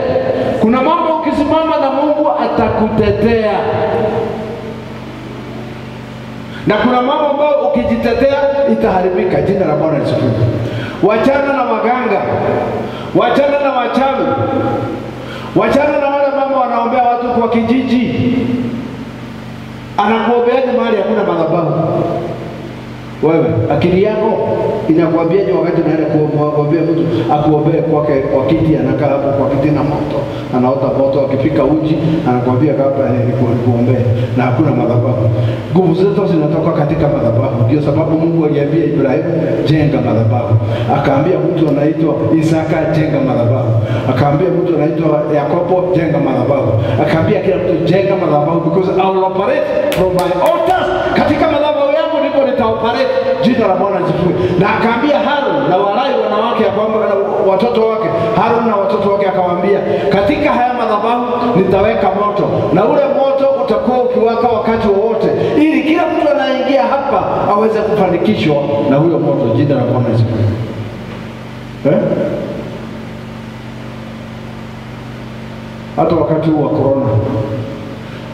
Kuna mambo ukisimama na Mungu atakutetea. Na kuna mambo ambayo ukijitetea itaharibika. Jina la Bwana lisifiwe. Wachana na waganga. Wachana na wachawi. Wachana na wale mama wanaombea watu kwa kijiji. Anakuombeaje mahali hakuna madhabahu? Wewe akili yako inakwambiaje wakati unaenda kuombea mtu akuombee kwake kwa kiti, anakaa hapo kwa kiti na moto, anaota moto, akifika uji anakwambia hapa nikuombee, na hakuna madhabahu. Nguvu zetu zinatoka katika madhabahu. Ndio sababu Mungu aliambia Ibrahimu, jenga madhabahu. Akaambia mtu anaitwa Isaka, jenga madhabahu. Akaambia mtu anaitwa Yakobo, jenga madhabahu. Akaambia kila mtu, jenga madhabahu, because I will operate from my altars. Katika madhabahu yangu ndipo nitaoperate. Jina la Bwana lisifiwe. Na akaambia Harun na Walai wanawake ya kwamba watoto wake, Harun na watoto wake akawaambia, katika haya madhabahu nitaweka moto, na ule moto utakuwa ukiwaka wakati wowote, ili kila mtu anaingia hapa aweze kufanikishwa na huyo moto. Jina la Bwana lisifiwe. Hata wakati wa corona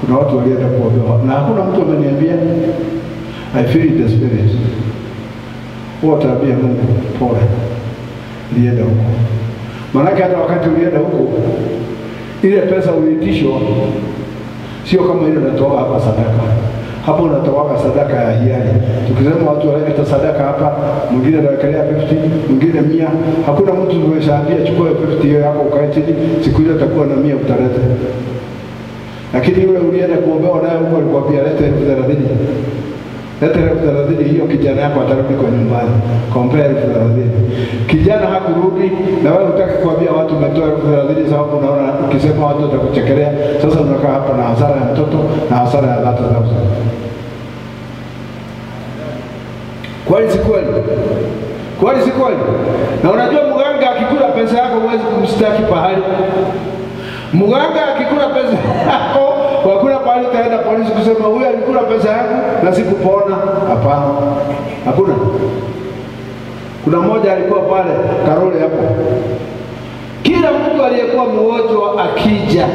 kuna watu walienda kuombewa, na hakuna mtu ameniambia I feel the spirit. Wataambia Mungu pole, lienda huko. Maanake hata wakati ulienda huko, ile pesa uitishwa sio kama ile unatoa hapa sadaka. Hapo unatoa sadaka ya hiari. Tukisema watu waleta sadaka hapa, mwingine anawekelea 50, mwingine 100. Hakuna mtu anayeshaambia chukua 50 hiyo yako ukae chini, siku ile utakuwa na 100 utaleta. Lakini yule ulienda kuombewa naye huko alikwambia leta 30,000. Leta 30,000, hiyo kijana yako atarudi kwa nyumbani. Compare 30,000. Kijana hakurudi, na wewe unataka kuambia watu umetoa 30,000 sababu unaona ukisema watu watakuchekelea. Sasa unakaa hapa na hasara ya mtoto na hasara ya 30,000. Kwani si kweli? Kwani si kweli? Na unajua mganga akikula pesa yako huwezi kumstaki pahali. Mganga akikula pesa yako, wakula pahali utaenda polisi kusema huyu alikula pesa yangu na sikupona. Hapana. Hakuna. Kuna mmoja alikuwa pale Karole hapo. Kila mtu aliyekuwa mgonjwa akija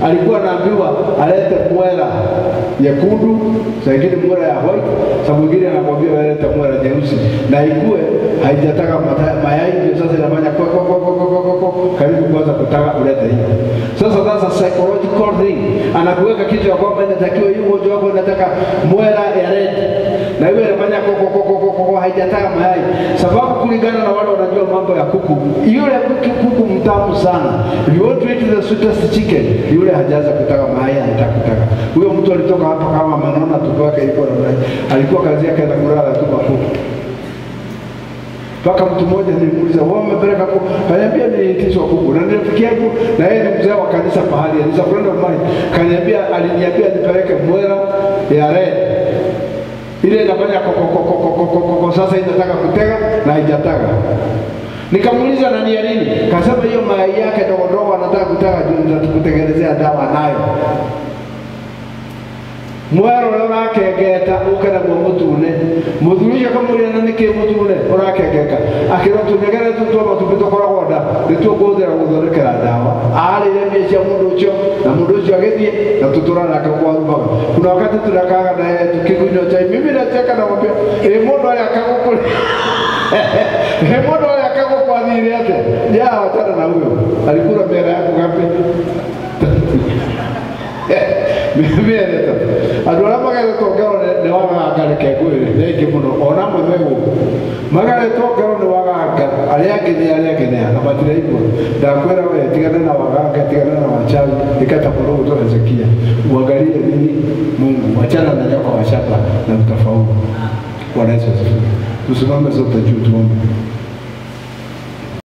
alikuwa anaambiwa alete mwela nyekundu, saa ingine mwela ya white, saa mwingine anakwambia alete mwela nyeusi, na ikue haijataka mayai, ndio sasa inafanya kwa karibu kwanza kutaka ulete hiyo. Sasa psychological thing, anakuweka kitu ya kwamba inatakiwa hiyo mgonjwa wako inataka mwela ya red, na hiyo inafanya haijataka mayai, sababu kulingana na wale wanajua mambo ya kuku, yule kuku mtamu sana. If you want to eat the sweetest chicken, yule hajaanza kutaka mayai, anataka kutaka. Huyo mtu alitoka hapa kama manona tumbo yake ilikuwa namna, alikuwa kazi yake na kulala tu mafuta. Paka mtu mmoja nilimuuliza, "Wewe umepeleka kuku?" Kaniambia niliitishwa kuku. Na nilifikia huko, na yeye ni mzee wa kanisa pahali, alisa friend of mine. Kaniambia, aliniambia nipeleke mwera ya red. Ile inafanya koko sasa inataka kutega na haijataka. Nikamuuliza nani ya nini? Kasema hiyo mayai yake ndogo ndogo anataka kutaka kutengenezea dawa nayo. Mwero urakegeta ukana kwa mutune. Mutulisha kama ule nanike mutune urakegeka. Akira tunegera tutoma tupito kora goda. Nituo godera gudhorekera dawa. Ali ile mecha mundu ucho na mundu ucho agethie na tuturana akakwa rubaga. Kuna wakati tunakaga na yeye tukikunywa chai. Mimi nacheka na mwambia mundu ali akakukule. Mundu ali akakukwa dhiri yake. Ya wachana na huyo. Alikula mbele yako ngapi? Mimi neta adora magale tokero ne waga kegwire neke muno ona mwego magale tokero ne waga aliake na batira iko ndakwera we tigana na waga tigana na wachawi ikata poro kutoka Hezekia uangalie nini Mungu wachana na nyoko wa shamba na mtafaulu. Bwana Yesu asifiwe. Tusimame sote juu tuombe.